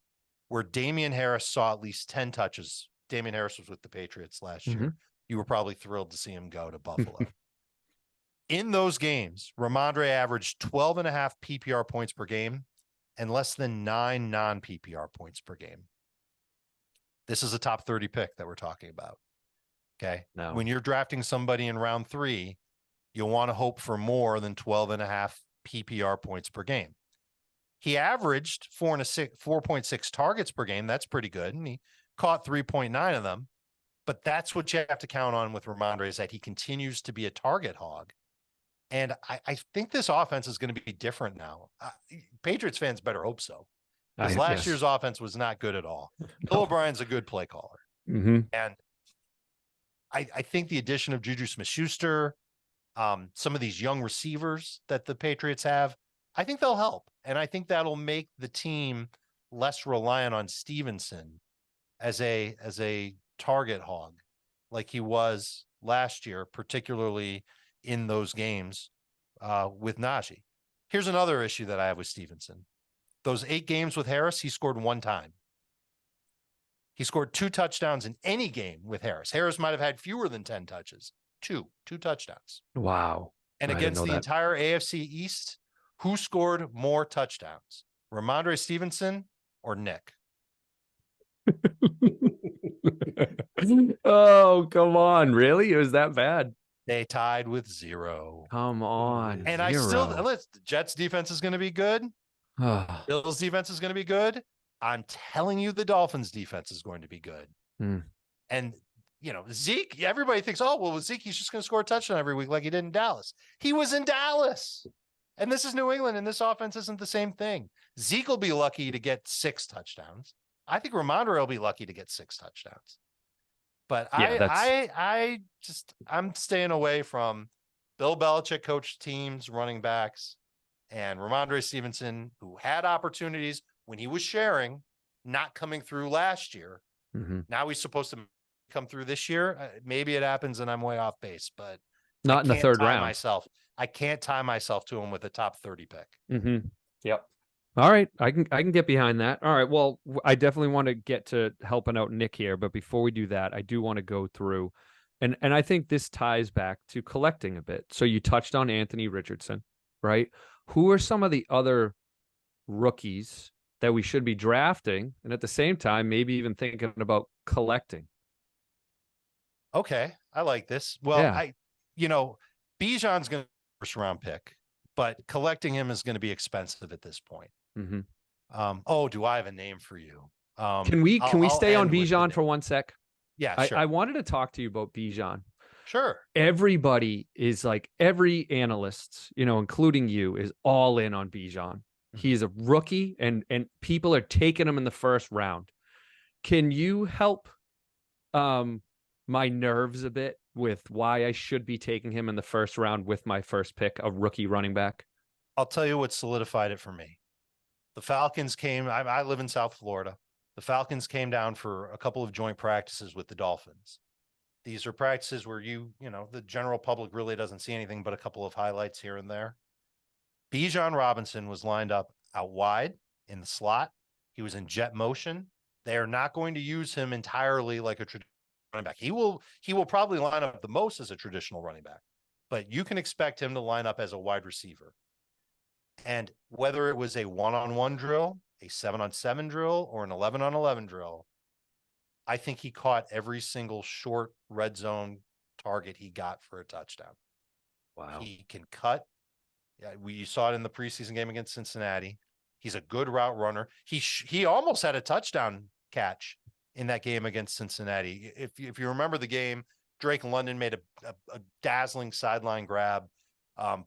where Damian Harris saw at least 10 touches. Damian Harris was with the Patriots last year. You were probably thrilled to see him go to Buffalo. In those games, Ramondre averaged 12.5 PPR points per game and less than 9 non-PPR points per game. This is a top 30 pick that we're talking about. Okay. No. When you're drafting somebody in round 3, you'll want to hope for more than 12.5 PPR points per game. He averaged 4.6 targets per game. That's pretty good. And he caught 3.9 of them. But that's what you have to count on with Ramondre, is that he continues to be a target hog. And I think this offense is going to be different now. Patriots fans better hope so. Because last year's offense was not good at all. Bill O'Brien's a good play caller. And I think the addition of Juju Smith-Schuster, some of these young receivers that the Patriots have, I think they'll help. And I think that'll make the team less reliant on Stevenson as a target hog like he was last year, particularly in those games with Najee. Here's another issue that I have with Stevenson. Those 8 games with Harris, he scored 1 time. He scored 2 touchdowns in any game with Harris. Harris might have had fewer than 10 touches. 2 touchdowns. Wow. And against the entire AFC East, who scored more touchdowns? Ramondre Stevenson or Nick? Oh, come on. Really? It was that bad? They tied with 0. Come on. And 0. I still, the Jets defense is going to be good. Bills defense is going to be good. I'm telling you, the Dolphins defense is going to be good. And, you know, Zeke, everybody thinks, oh, well, with Zeke, he's just going to score a touchdown every week like he did in Dallas. He was in Dallas. And this is New England, and this offense isn't the same thing. Zeke will be lucky to get 6 touchdowns. I think Ramondre will be lucky to get 6 touchdowns. But I'm staying away from Bill Belichick coached teams, running backs, and Ramondre Stevenson, who had opportunities when he was sharing, not coming through last year. Now he's supposed to come through this year. Maybe it happens and I'm way off base, but not in the 3rd round. I can't tie myself to him with a top 30 pick. Yep. All right. I can get behind that. All right. Well, I definitely want to get to helping out Nick here. But before we do that, I do want to go through, and I think this ties back to collecting a bit. So you touched on Anthony Richardson, right? Who are some of the other rookies that we should be drafting? And at the same time, maybe even thinking about collecting. Okay. I like this. Well, Bijan's going to be a first round pick, but collecting him is going to be expensive at this point. Do I have a name for you? Can we stay on Bijan for 1 sec? Yeah, sure. I wanted to talk to you about Bijan. Sure. Everybody is like, every analyst, including you, is all in on Bijan. He's a rookie and people are taking him in the 1st round. Can you help my nerves a bit with why I should be taking him in the 1st round with my 1st pick, a rookie running back? I'll tell you what solidified it for me. The Falcons came, I live in South Florida. The Falcons came down for a couple of joint practices with the Dolphins. These are practices where the general public really doesn't see anything but a couple of highlights here and there. Bijan Robinson was lined up out wide in the slot. He was in jet motion. They are not going to use him entirely like a traditional running back. He will probably line up the most as a traditional running back, but you can expect him to line up as a wide receiver. And whether it was a 1-on-1 drill, a 7-on-7 drill, or an 11-on-11 drill, I think he caught every single short red zone target he got for a touchdown. Wow. He can cut. We saw it in the preseason game against Cincinnati. He's a good route runner. He almost had a touchdown catch in that game against Cincinnati. If you remember the game, Drake London made a dazzling sideline grab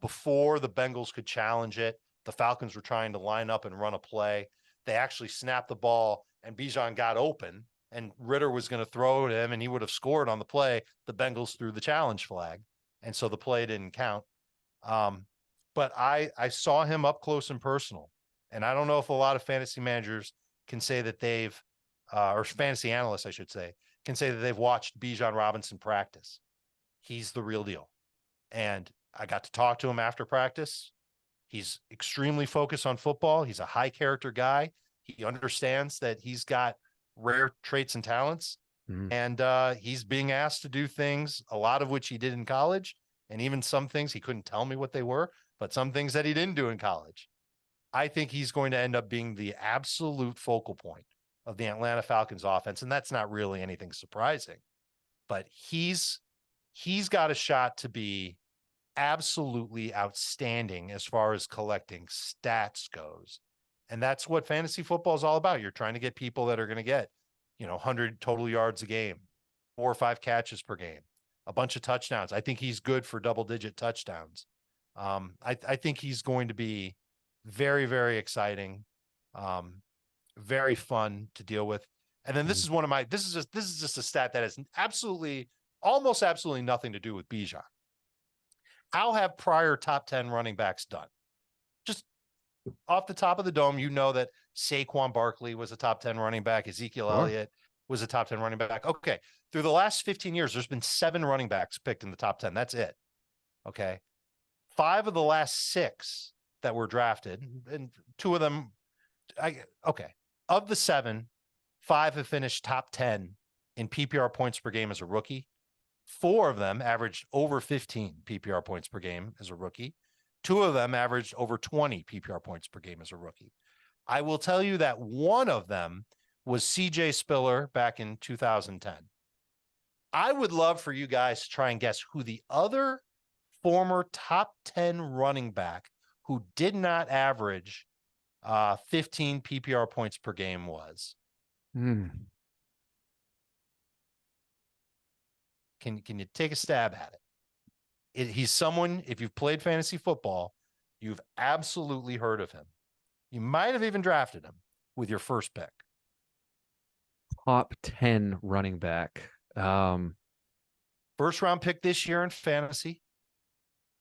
before the Bengals could challenge it. The Falcons were trying to line up and run a play. They actually snapped the ball, and Bijan got open, and Ritter was going to throw to him, and he would have scored on the play. The Bengals threw the challenge flag, and so the play didn't count. But I saw him up close and personal And I don't know if a lot of fantasy managers can say that they've, or fantasy analysts, I should say, can say that they've watched Bijan Robinson practice. He's the real deal. And I got to talk to him after practice. He's extremely focused on football. He's a high character guy. He understands that he's got rare traits and talents. And he's being asked to do things, a lot of which he did in college, and even some things he couldn't tell me what they were, but some things that he didn't do in college. I think he's going to end up being the absolute focal point of the Atlanta Falcons offense. And that's not really anything surprising, but he's got a shot to be absolutely outstanding as far as collecting stats goes. And that's what fantasy football is all about. You're trying to get people that are going to get, 100 total yards a game, 4 or 5 catches per game, a bunch of touchdowns. I think he's good for double-digit touchdowns. I think he's going to be very, very exciting, very fun to deal with. And then this is just a stat that has almost absolutely nothing to do with Bijan. How have prior top 10 running backs done? Just off the top of the dome, that Saquon Barkley was a top 10 running back. Ezekiel Elliott was a top 10 running back. Okay. Through the last 15 years, there's been 7 running backs picked in the top 10. That's it. Okay. 5 of the last 6 that were drafted, and 2 of them, of the 7, 5 have finished top 10 in PPR points per game as a rookie. 4 of them averaged over 15 PPR points per game as a rookie. 2 of them averaged over 20 PPR points per game as a rookie. I will tell you that one of them was CJ Spiller back in 2010. I would love for you guys to try and guess who the other former top 10 running back who did not average 15 PPR points per game was. Can you take a stab at it? He's someone, if you've played fantasy football, you've absolutely heard of him. You might have even drafted him with your first pick. Top 10 running back. First round pick this year in fantasy.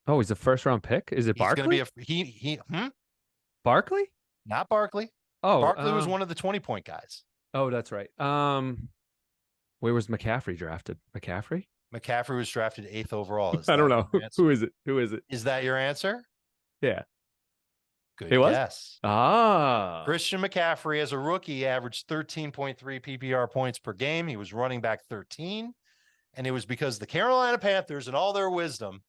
Oh, he's a first round pick? Is it Barkley? He's going to be Barkley? Not Barkley. Oh, Barkley was one of the 20-point guys. Oh, that's right. Where was McCaffrey drafted? McCaffrey was drafted 8th overall. I don't know. Who is it? Is that your answer? Yeah. Good guess. Ah. Christian McCaffrey, as a rookie, averaged 13.3 PPR points per game. He was running back 13. And it was because the Carolina Panthers, in all their wisdom,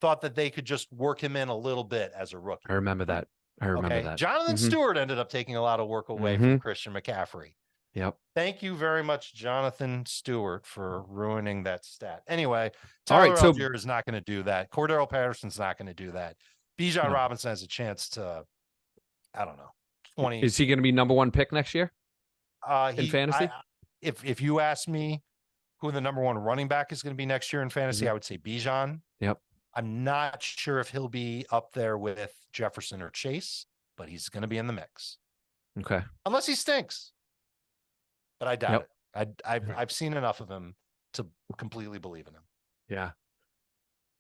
thought that they could just work him in a little bit as a rookie. I remember that. Jonathan Stewart ended up taking a lot of work away from Christian McCaffrey. Yep. Thank you very much, Jonathan Stewart, for ruining that stat. Anyway, Tyler Algier is not going to do that. Cordero Patterson's not going to do that. Bijan Robinson has a chance to, I don't know, 20. Is he going to be number 1 pick next year in fantasy? If you ask me who the number 1 running back is going to be next year in fantasy, I would say Bijan. Yep. I'm not sure if he'll be up there with Jefferson or Chase, but he's going to be in the mix. Okay. Unless he stinks. But I doubt it. I've seen enough of him to completely believe in him. Yeah.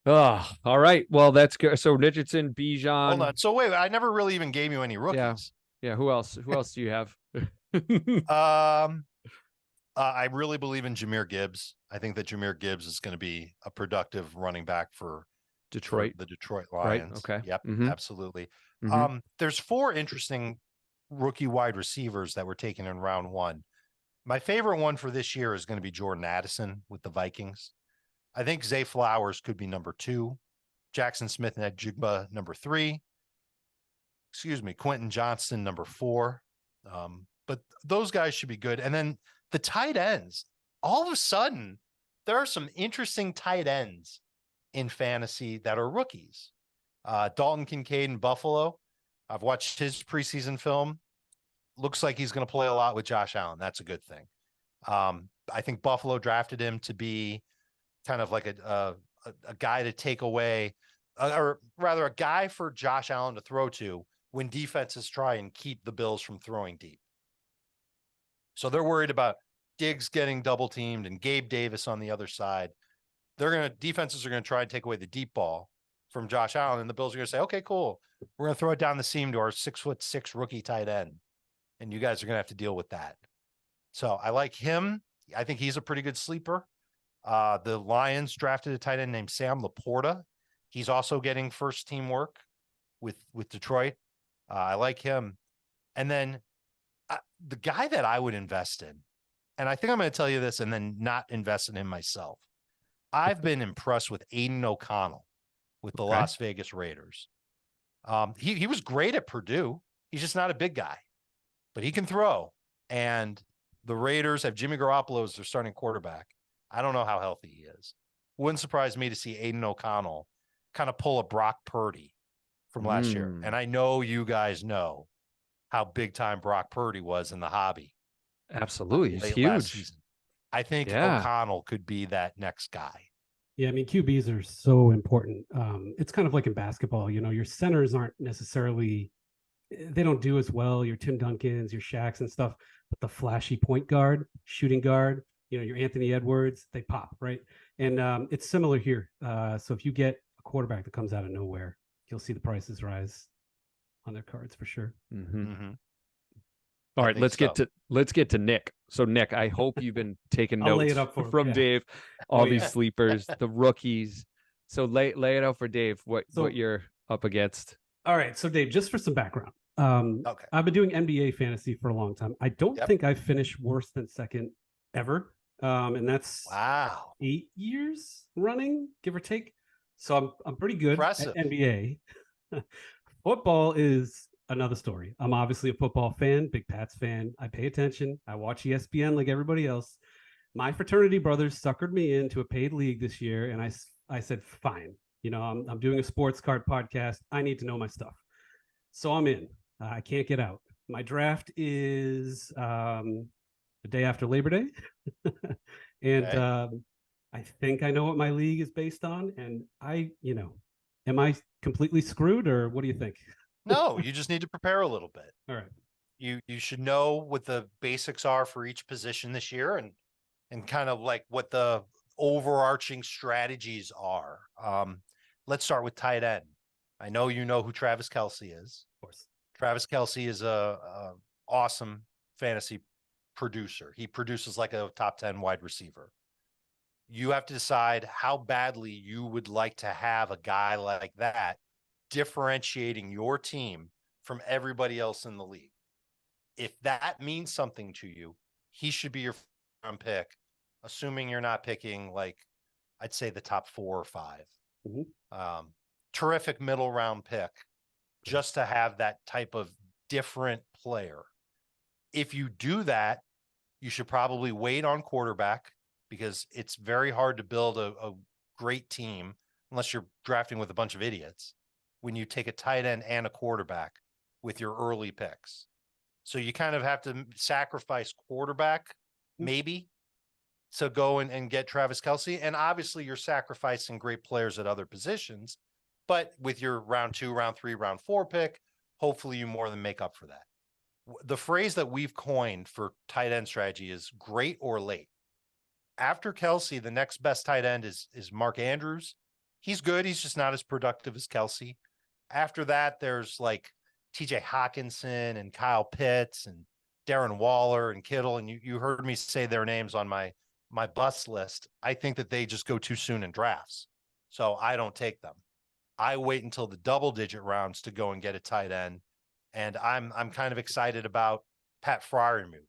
Oh, all right. Well, that's good. So Richardson, Bijan. Hold on. So wait, I never really even gave you any rookies. Yeah. Who else? Who else do you have? I really believe in Jahmyr Gibbs. I think that Jahmyr Gibbs is going to be a productive running back for Detroit, the Detroit Lions. Right? Okay. Yep. Absolutely. There's 4 interesting rookie wide receivers that were taken in round 1. My favorite one for this year is going to be Jordan Addison with the Vikings. I think Zay Flowers could be number 2. Jackson Smith-Njigba number 3. Quentin Johnston number 4. But those guys should be good. And then the tight ends. All of a sudden, there are some interesting tight ends in fantasy that are rookies. Dalton Kincaid in Buffalo. I've watched his preseason film. Looks like he's going to play a lot with Josh Allen. That's a good thing. I think Buffalo drafted him to be kind of like a guy to take away, or rather a guy for Josh Allen to throw to when defenses try and keep the Bills from throwing deep. So they're worried about Diggs getting double teamed and Gabe Davis on the other side. Defenses are going to try and take away the deep ball from Josh Allen, and the Bills are going to say, okay, cool. We're going to throw it down the seam to our 6'6" rookie tight end. And you guys are going to have to deal with that. So I like him. I think he's a pretty good sleeper. The Lions drafted a tight end named Sam Laporta. He's also getting first team work with Detroit. I like him. And then the guy that I would invest in, and I think I'm going to tell you this and then not invest in him myself. I've been impressed with Aiden O'Connell with the Las Vegas Raiders. He was great at Purdue. He's just not a big guy, but he can throw. And the Raiders have Jimmy Garoppolo as their starting quarterback. I don't know how healthy he is. Wouldn't surprise me to see Aiden O'Connell kind of pull a Brock Purdy from last year. And I know you guys know how big time Brock Purdy was in the hobby. Absolutely. He's huge. I think O'Connell could be that next guy. Yeah, I mean, QBs are so important. It's kind of like in basketball, your centers aren't necessarily, they don't do as well. Your Tim Duncans, your Shaqs and stuff, but the flashy point guard, shooting guard, your Anthony Edwards, they pop, right? And it's similar here. So if you get a quarterback that comes out of nowhere, you'll see the prices rise on their cards for sure. All right, let's get to Nick. So Nick, I hope you've been taking notes from Dave, all these sleepers, the rookies. So lay it out for Dave what you're up against. All right, so Dave, just for some background, I've been doing NBA fantasy for a long time. I don't think I've finished worse than second ever, and that's 8 years running, give or take. So I'm pretty good at NBA. Football is another story. I'm obviously a football fan, big Pats fan. I pay attention. I watch ESPN like everybody else. My fraternity brothers suckered me into a paid league this year, and I said, fine. I'm doing a sports card podcast. I need to know my stuff. So I'm in. I can't get out. My draft is the day after Labor Day. And I think I know what my league is based on. And am I completely screwed, or what do you think? No, you just need to prepare a little bit. All right. You should know what the basics are for each position this year and kind of like what the overarching strategies are. Let's start with tight end. I know you know who Travis Kelce is. Of course. Travis Kelce is a awesome fantasy producer. He produces like a top 10 wide receiver. You have to decide how badly you would like to have a guy like that differentiating your team from everybody else in the league. If that means something to you, he should be your round pick, assuming you're not picking I'd say the top 4 or 5. Terrific middle round pick just to have that type of different player. If you do that, you should probably wait on quarterback because it's very hard to build a great team unless you're drafting with a bunch of idiots when you take a tight end and a quarterback with your early picks. So you kind of have to sacrifice quarterback, maybe, to go and get Travis Kelce. And obviously you're sacrificing great players at other positions, but with your round 2, round 3, round 4 pick, hopefully you more than make up for that. The phrase that we've coined for tight end strategy is great or late. After Kelce, the next best tight end is Mark Andrews. He's good. He's just not as productive as Kelce. After that, there's like TJ Hawkinson and Kyle Pitts and Darren Waller and Kittle. And you heard me say their names on my bust list. I think that they just go too soon in drafts. So I don't take them. I wait until the double-digit rounds to go and get a tight end. And I'm kind of excited about Pat Freiermuth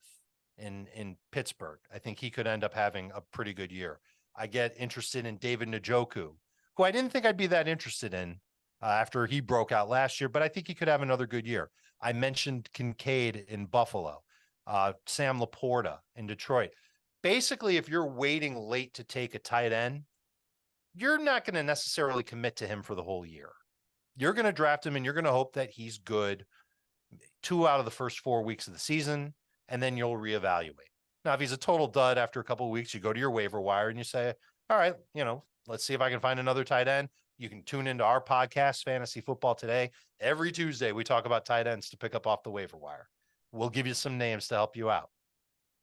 in Pittsburgh. I think he could end up having a pretty good year. I get interested in David Njoku, who I didn't think I'd be that interested in after he broke out last year, but I think he could have another good year. I mentioned Kincaid in Buffalo, Sam Laporta in Detroit. Basically, if you're waiting late to take a tight end, you're not going to necessarily commit to him for the whole year. You're going to draft him and you're going to hope that he's good 2 out of the first 4 weeks of the season, and then you'll reevaluate. Now, if he's a total dud after a couple of weeks, you go to your waiver wire and you say, all right, let's see if I can find another tight end. You can tune into our podcast, Fantasy Football Today. Every Tuesday, we talk about tight ends to pick up off the waiver wire. We'll give you some names to help you out.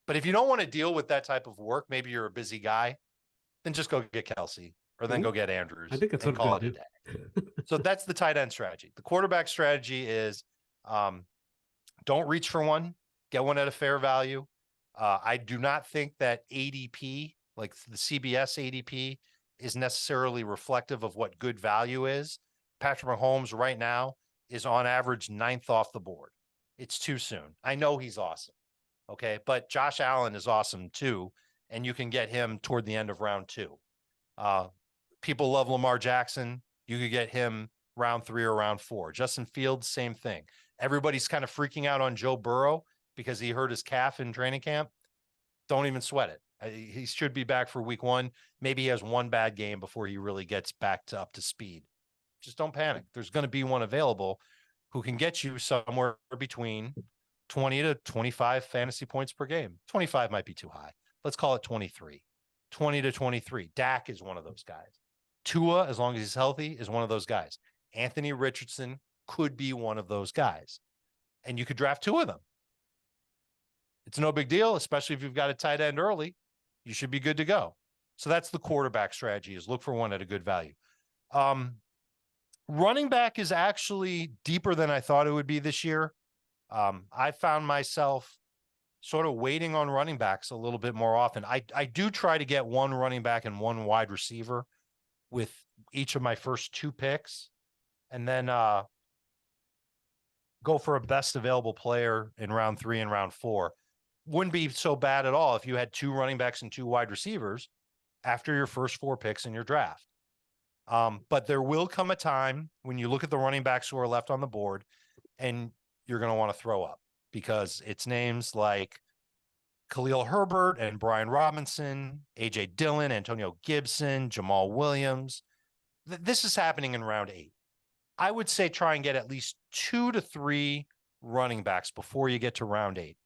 But if you don't want to deal with that type of work, maybe you're a busy guy, then just go get Kelce or then go get Andrews. I think that's what call I'm it going a to day. So that's the tight end strategy. The quarterback strategy is don't reach for one, get one at a fair value. I do not think that ADP, like the CBS ADP, is necessarily reflective of what good value is. Patrick Mahomes right now is on average 9th off the board. It's too soon. I know he's awesome. Okay. But Josh Allen is awesome too. And you can get him toward the end of round 2. People love Lamar Jackson. You could get him round 3 or round 4. Justin Fields, same thing. Everybody's kind of freaking out on Joe Burrow because he hurt his calf in training camp. Don't even sweat it. He should be back for week 1. Maybe he has one bad game before he really gets back to up to speed. Just don't panic. There's going to be one available who can get you somewhere between 20 to 25 fantasy points per game. 25 might be too high. Let's call it 23. 20 to 23. Dak is one of those guys. Tua, as long as he's healthy, is one of those guys. Anthony Richardson could be one of those guys. And you could draft 2 of them. It's no big deal, especially if you've got a tight end early. You should be good to go. So that's the quarterback strategy, is look for one at a good value. Running back is actually deeper than I thought it would be this year. I found myself sort of waiting on running backs a little bit more often. I do try to get one running back and one wide receiver with each of my first 2 picks, and then go for a best available player in round 3 and round 4. Wouldn't be so bad at all if you had 2 running backs and 2 wide receivers after your first 4 picks in your draft. But there will come a time when you look at the running backs who are left on the board and you're going to want to throw up, because it's names like Khalil Herbert and Brian Robinson, AJ Dillon, Antonio Gibson, Jamal Williams. This is happening in round 8. I would say try and get at least 2 to 3 running backs before you get to round 8.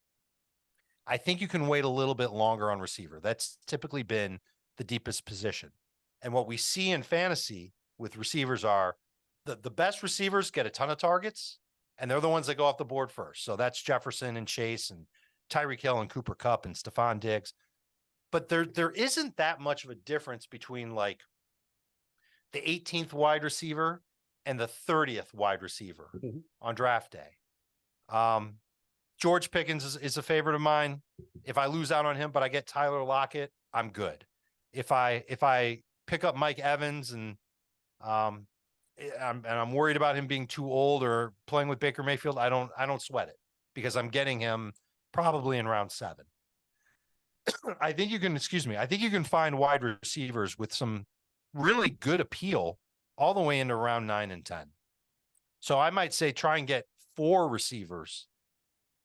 I think you can wait a little bit longer on receiver. That's typically been the deepest position. And what we see in fantasy with receivers are the best receivers get a ton of targets, and they're the ones that go off the board first. So that's Jefferson and Chase and Tyreek Hill and Cooper Kupp and Stephon Diggs. But there isn't that much of a difference between like the 18th wide receiver and the 30th wide receiver on draft day. George Pickens is a favorite of mine. If I lose out on him, but I get Tyler Lockett, I'm good. If I pick up Mike Evans and I'm worried about him being too old or playing with Baker Mayfield, I don't sweat it, because I'm getting him probably in round 7. I think you can find wide receivers with some really good appeal all the way into round 9 and 10. So I might say try and get 4 receivers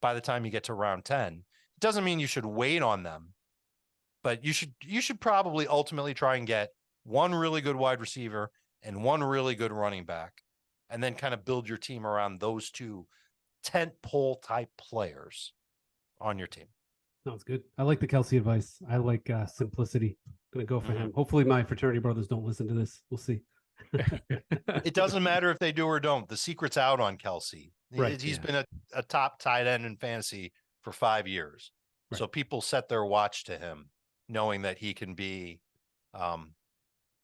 by the time you get to round 10. It doesn't mean you should wait on them, but you should probably ultimately try and get 1 really good wide receiver and 1 really good running back, and then kind of build your team around those 2 tent pole type players on your team. Sounds good. I like the Kelsey advice. I like simplicity. I'm going to go for him. Hopefully my fraternity brothers don't listen to this. We'll see. It doesn't matter if they do or don't. The secret's out on Kelsey. Right, He's been a top tight end in fantasy for 5 years. Right. So people set their watch to him, knowing that he can be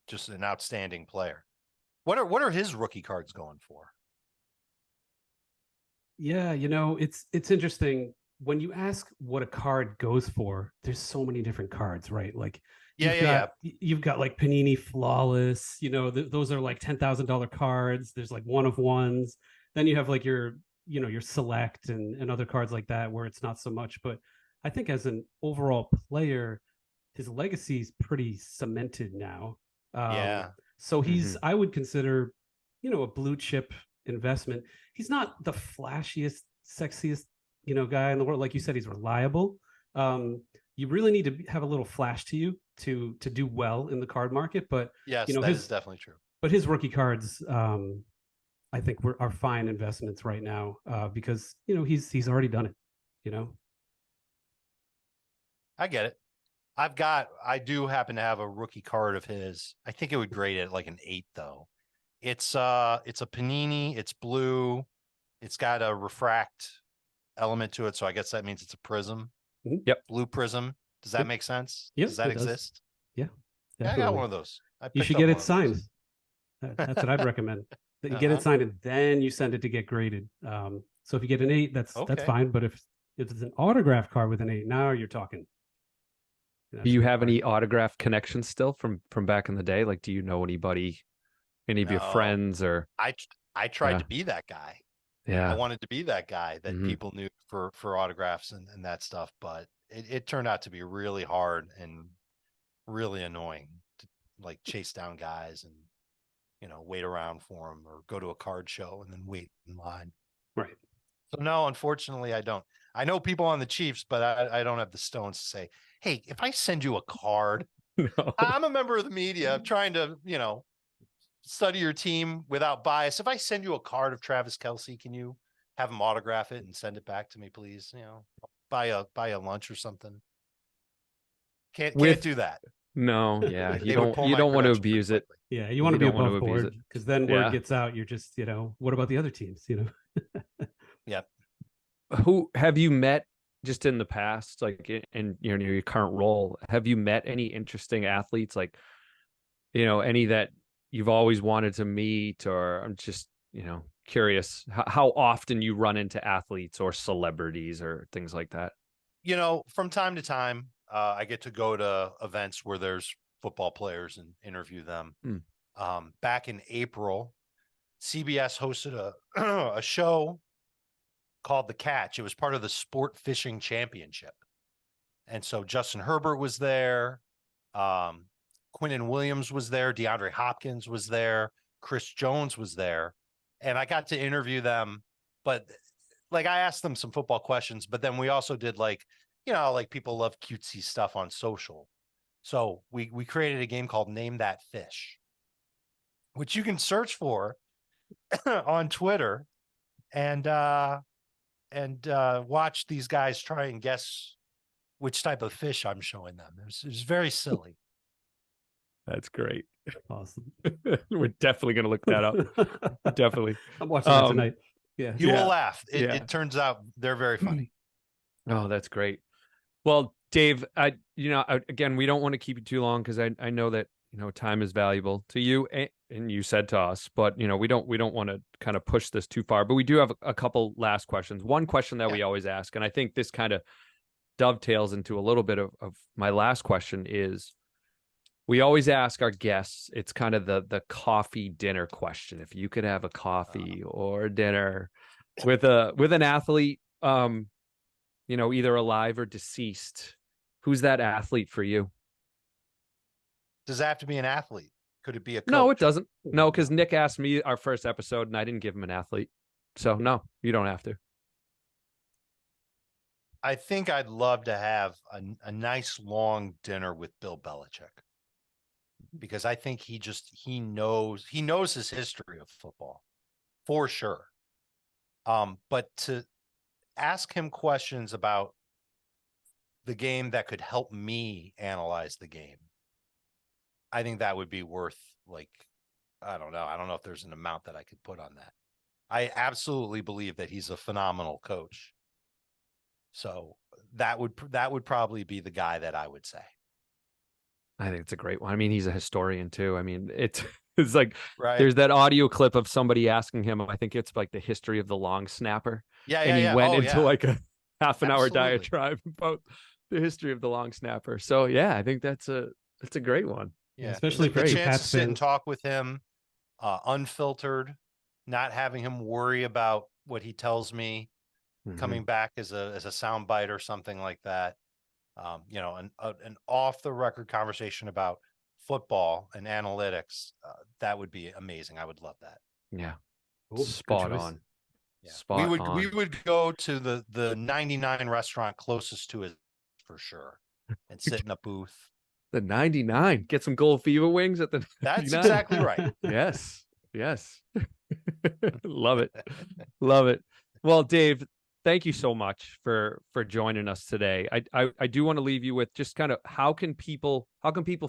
just an outstanding player. What are his rookie cards going for? Yeah, it's interesting. When you ask what a card goes for, there's so many different cards, right? Like you've got like Panini Flawless, those are like $10,000 cards. There's like one of ones. Then you have like your Select and other cards like that where it's not so much. But I think as an overall player, his legacy is pretty cemented now. So he's, I would consider, a blue chip investment. He's not the flashiest, sexiest, guy in the world. Like you said, he's reliable. You really need to have a little flash to you to do well in the card market. But yes, that is definitely true. But his rookie cards, I think are fine investments right now because he's already done it. I get it. I do happen to have a rookie card of his. I think it would grade it like an 8 though. It's a Panini. It's blue. It's got a refract element to it, so I guess that means it's a prism. Yep. Blue prism. Does that make sense? Yep, does that exist? Yeah. I got one of those. You should get it signed. That's what I'd recommend. That you get it signed and then you send it to get graded. So if you get an 8, that's fine. But if it's an autograph card with an 8, now you're talking. Do you have any autograph connections still from back in the day? Like, do you know anybody, any of your friends, or? I tried to be that guy. Yeah, I wanted to be that guy that people knew for autographs and that stuff, but it turned out to be really hard and really annoying to like chase down guys and wait around for them, or go to a card show and then wait in line. Right. So no, unfortunately, I don't. I know people on the Chiefs, but I don't have the stones to say, hey, if I send you a card, no. I'm a member of the media. I'm trying to, study your team without bias. If I send you a card of Travis Kelce, can you have him autograph it and send it back to me, please? Buy a lunch or something. Can't do that. No, yeah, you don't want to abuse it. Yeah, you want to be above board, because then word gets out. You're just, what about the other teams? Yep. Who have you met just in the past, like in your current role? Have you met any interesting athletes, like any that you've always wanted to meet? Or I'm just curious how often you run into athletes or celebrities or things like that. From time to time, I get to go to events where there's football players and interview them. Back in April, CBS hosted a show called The Catch. It was part of the Sport Fishing Championship. And so Justin Herbert was there. Quinnen Williams was there. DeAndre Hopkins was there. Chris Jones was there. And I got to interview them. But like, I asked them some football questions, but then we also did like people love cutesy stuff on social. So we created a game called Name That Fish, which you can search for on Twitter and watch these guys try and guess which type of fish I'm showing them. It was very silly. That's great. Awesome. We're definitely going to look that up. Definitely. I'm watching that tonight. Yeah. You will laugh. It turns out they're very funny. Oh, that's great. Well, Dave, again, we don't want to keep you too long, because I know that, time is valuable to you, and you said to us, but, we don't want to kind of push this too far, but we do have a couple last questions. One question that we always ask, and I think this kind of dovetails into a little bit of my last question, is we always ask our guests, it's kind of the coffee dinner question. If you could have a coffee or dinner with an athlete, either alive or deceased, who's that athlete for you? Does it have to be an athlete? Could it be a coach? No, it doesn't. No, because Nick asked me our first episode and I didn't give him an athlete. So no, you don't have to. I think I'd love to have a nice long dinner with Bill Belichick, because I think he knows his history of football for sure. But to ask him questions about the game that could help me analyze the game, I think that would be worth, like, I don't know if there's an amount that I could put on that. I absolutely believe that he's a phenomenal coach. So that would probably be the guy that I would say. I think it's a great one. I mean, he's a historian too. I mean, it's like, right. There's that audio clip of somebody asking him, I think it's like the history of the long snapper. And he went into like a half an hour diatribe about the history of the long snapper. So yeah, I think that's a great one. Yeah, especially the chance to sit and talk with him, unfiltered, not having him worry about what he tells me coming back as a soundbite or something like that. An off the record conversation about football and analytics, that would be amazing. I would love that. Yeah. Spot on. Yeah. Spot we would go to the 99 restaurant closest to it for sure and sit in a booth. The 99, get some gold fever wings at the That's 99. exactly right. Yes. Love it. Well, Dave, thank you so much for joining us today. I do want to leave you with just kind of how can people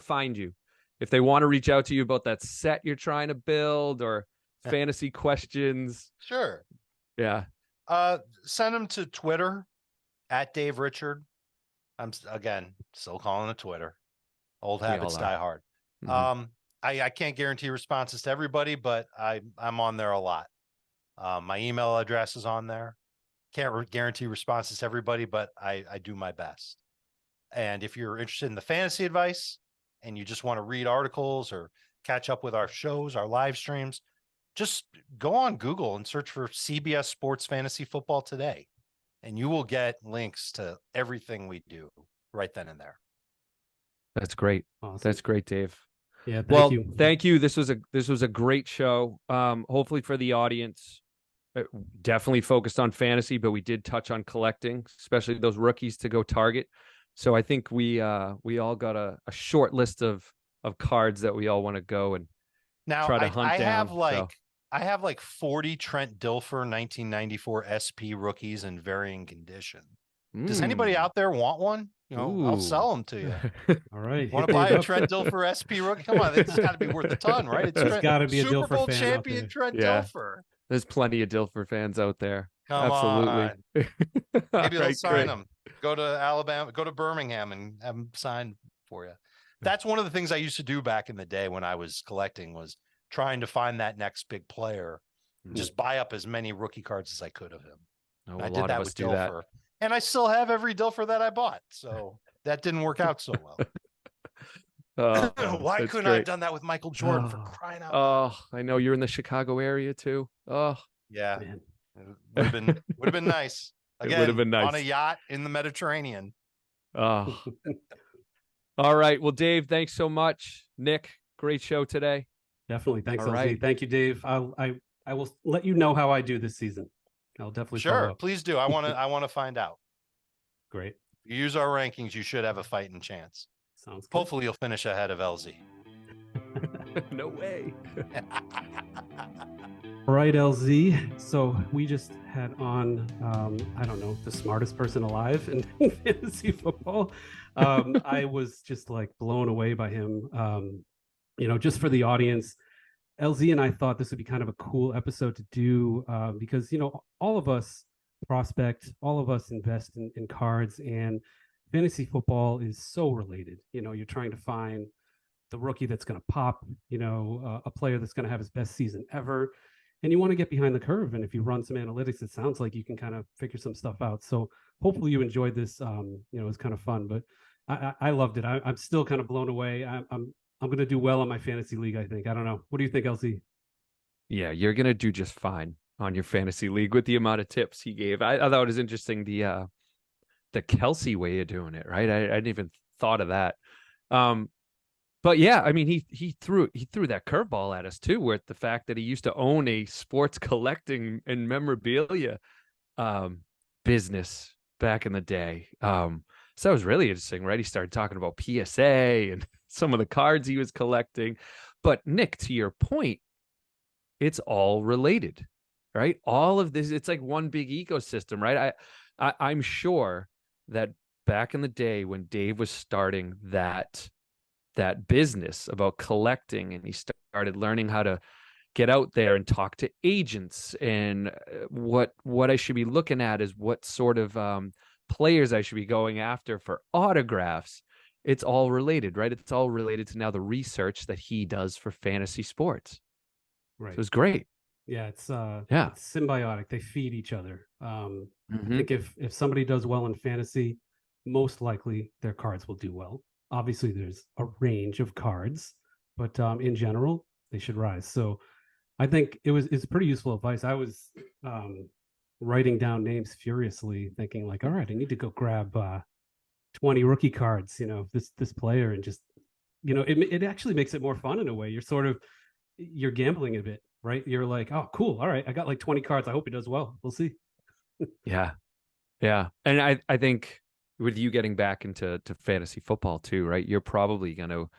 find you if they want to reach out to you about that set you're trying to build or fantasy questions? Sure. Yeah. Send them to Twitter at Dave Richard. I'm again still calling it Twitter. Old habits die hard. I can't guarantee responses to everybody, but I'm on there a lot. My email address is on there. Can't guarantee responses to everybody, but I do my best. And if you're interested in the fantasy advice and you just want to read articles or catch up with our shows, our live streams, just go on Google and search for CBS Sports Fantasy Football Today, and you will get links to everything we do right then and there. That's great. Awesome. That's great, Dave. Yeah. Thank you. This was a great show. Hopefully for the audience, definitely focused on fantasy, but we did touch on collecting, especially those rookies to go target. So I think we all got a short list of cards that we all want to go and now try to hunt down. I have like 40 Trent Dilfer 1994 SP rookies in varying condition. Does anybody out there want one? I'll sell them to you. All right. Want to buy a Trent Dilfer SP rookie? Come on, it's got to be worth a ton, right? It's got to be a Super Dilfer Bowl fan champion Trent Dilfer. There's plenty of Dilfer fans out there. Come Absolutely. on. Maybe they'll sign them. Go to Alabama, go to Birmingham and have them signed for you. That's one of the things I used to do back in the day when I was collecting, was trying to find that next big player. Just buy up as many rookie cards as I could of him. I did that with Dilfer. And I still have every Dilfer that I bought. So that didn't work out so well. Why couldn't I have done that with Michael Jordan, for crying out loud? Oh, I know you're in the Chicago area too. Oh, yeah. Would have been nice. Again, it would have been nice on a yacht in the Mediterranean. Oh. All right. Well, Dave, thanks so much. Nick, great show today. Definitely. Thanks, LZ. Right. Thank you, Dave. I will let you know how I do this season. I'll definitely follow up. Please do. I want to find out. Great. If you use our rankings, you should have a fighting chance. Sounds good. Hopefully you'll finish ahead of LZ. No way. All right, LZ. So we just had on, I don't know, the smartest person alive in fantasy football. I was just like blown away by him. Just for the audience, LZ and I thought this would be kind of a cool episode to do because, all of us prospect, all of us invest in cards, and fantasy football is so related. You're trying to find the rookie that's going to pop, a player that's going to have his best season ever. And you want to get behind the curve. And if you run some analytics, it sounds like you can kind of figure some stuff out. So hopefully you enjoyed this. It was kind of fun, but I loved it. I'm still kind of blown away. I'm going to do well in my fantasy league, I think. I don't know. What do you think, LZ? Yeah, you're going to do just fine on your fantasy league with the amount of tips he gave. I thought it was interesting, the Kelsey way of doing it, right? I hadn't even thought of that. But yeah, I mean, he threw that curveball at us too, with the fact that he used to own a sports collecting and memorabilia business back in the day. So that was really interesting, right? He started talking about PSA and some of the cards he was collecting. But Nick, to your point, it's all related, right? All of this, it's like one big ecosystem, right? I'm sure that back in the day when Dave was starting that business about collecting, and he started learning how to get out there and talk to agents, and what I should be looking at is what sort of players I should be going after for autographs. It's all related, right? It's all related to now the research that he does for fantasy sports. Right. So it's great. Yeah, it's symbiotic. They feed each other. I think if somebody does well in fantasy, most likely their cards will do well. Obviously, there's a range of cards, but in general, they should rise. So I think it's pretty useful advice. I was writing down names furiously, thinking like, all right, I need to go grab 20 rookie cards, this player, and just, it actually makes it more fun in a way. You're gambling a bit, right? You're like, oh, cool. All right, I got like 20 cards. I hope he does well. We'll see. Yeah. And I think with you getting back into fantasy football too, right? You're probably going to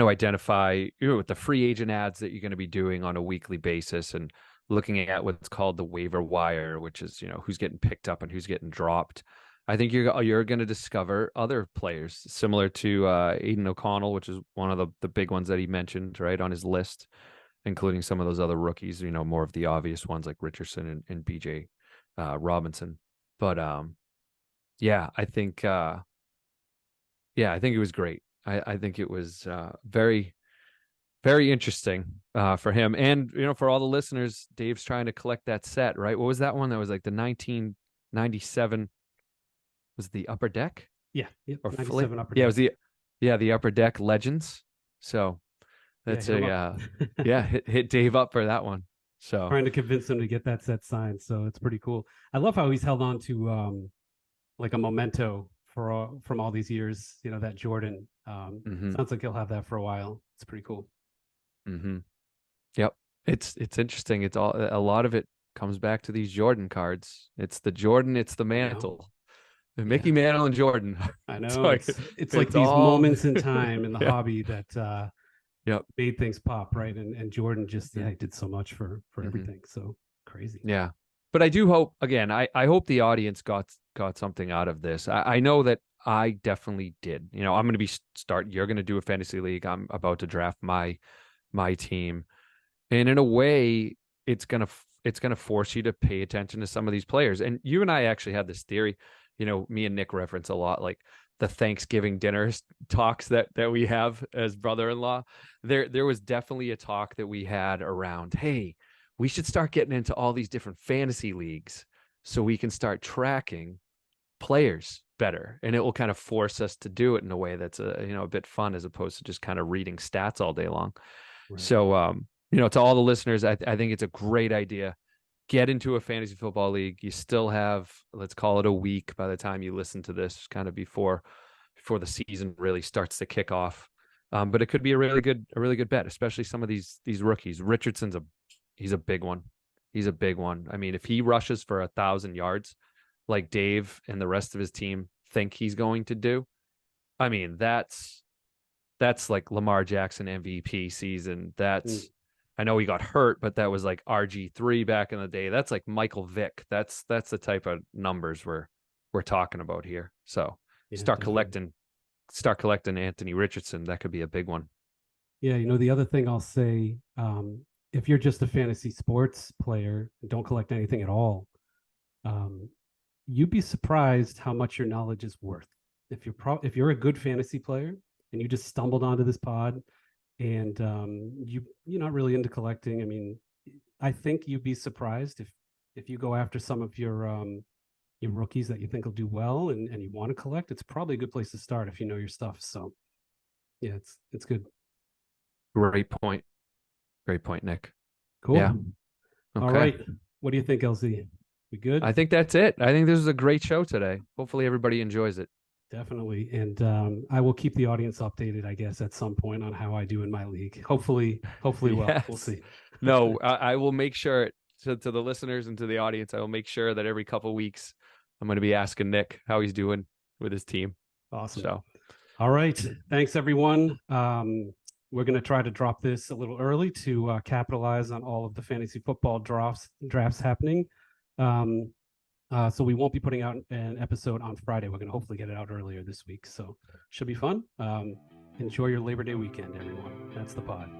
identify, with the free agent ads that you're going to be doing on a weekly basis, and looking at what's called the waiver wire, which is, who's getting picked up and who's getting dropped. I think you're going to discover other players similar to Aiden O'Connell, which is one of the big ones that he mentioned, right, on his list, including some of those other rookies, more of the obvious ones like Richardson and BJ Robinson. But I think it was great. I think it was very, very interesting for him. And, for all the listeners, Dave's trying to collect that set, right? What was that one that was like the 1997? Was the Upper Deck? Yeah. Yep. Or 97 Upper Yeah, it Deck. was the Upper Deck Legends. So that's hit Dave up for that one. So trying to convince him to get that set signed. So it's pretty cool. I love how he's held on to like a memento from all these years, that Jordan. Sounds like he'll have that for a while. It's pretty cool. Mm-hmm. Yep. It's interesting. It's a lot of it comes back to these Jordan cards. It's the Jordan, it's the mantle. Mickey Mantle and Jordan. I know. It's like these moments in time in the hobby that made things pop, right? And Jordan just he did so much for everything. So crazy. Yeah. But I do hope, again, I hope the audience got something out of this. I know that I definitely did. I'm going to you're going to do a fantasy league. I'm about to draft my team. And in a way, it's going to force you to pay attention to some of these players. And you and I actually had this theory, me and Nick reference a lot, like the Thanksgiving dinners talks that we have as brother-in-law. There was definitely a talk that we had around, hey, we should start getting into all these different fantasy leagues so we can start tracking players better, and it will kind of force us to do it in a way that's a bit fun as opposed to just kind of reading stats all day long. Right. So to all the listeners, I think it's a great idea. Get into a fantasy football league. You still have, let's call it a week by the time you listen to this, kind of before the season really starts to kick off. But it could be a really good bet, especially some of these rookies. Richardson's he's a big one. He's a big one. I mean, if he rushes for 1,000 yards, like Dave and the rest of his team think he's going to do, I mean, that's like Lamar Jackson MVP season. I know he got hurt, but that was like RG3 back in the day. That's like Michael Vick. That's the type of numbers we're talking about here. So start collecting Anthony Richardson. That could be a big one. Yeah, the other thing I'll say, if you're just a fantasy sports player and don't collect anything at all, you'd be surprised how much your knowledge is worth. If you're a good fantasy player and you just stumbled onto this pod and you're not really into collecting, I mean, I think you'd be surprised if you go after some of your rookies that you think will do well and you want to collect. It's probably a good place to start if you know your stuff. So yeah, it's good. Great point, Nick. Cool. Yeah. Okay. All right. What do you think, LZ? We good? I think that's it. I think this is a great show today. Hopefully everybody enjoys it. Definitely. And I will keep the audience updated, I guess, at some point on how I do in my league. Hopefully well. Yes. We'll see. No, I will make sure to the listeners and to the audience, I will make sure that every couple of weeks I'm going to be asking Nick how he's doing with his team. Awesome. So, all right. Thanks, everyone. We're going to try to drop this a little early to capitalize on all of the fantasy football drafts happening. So we won't be putting out an episode on Friday. We're going to hopefully get it out earlier this week. So should be fun. Enjoy your Labor Day weekend, everyone. That's the pod.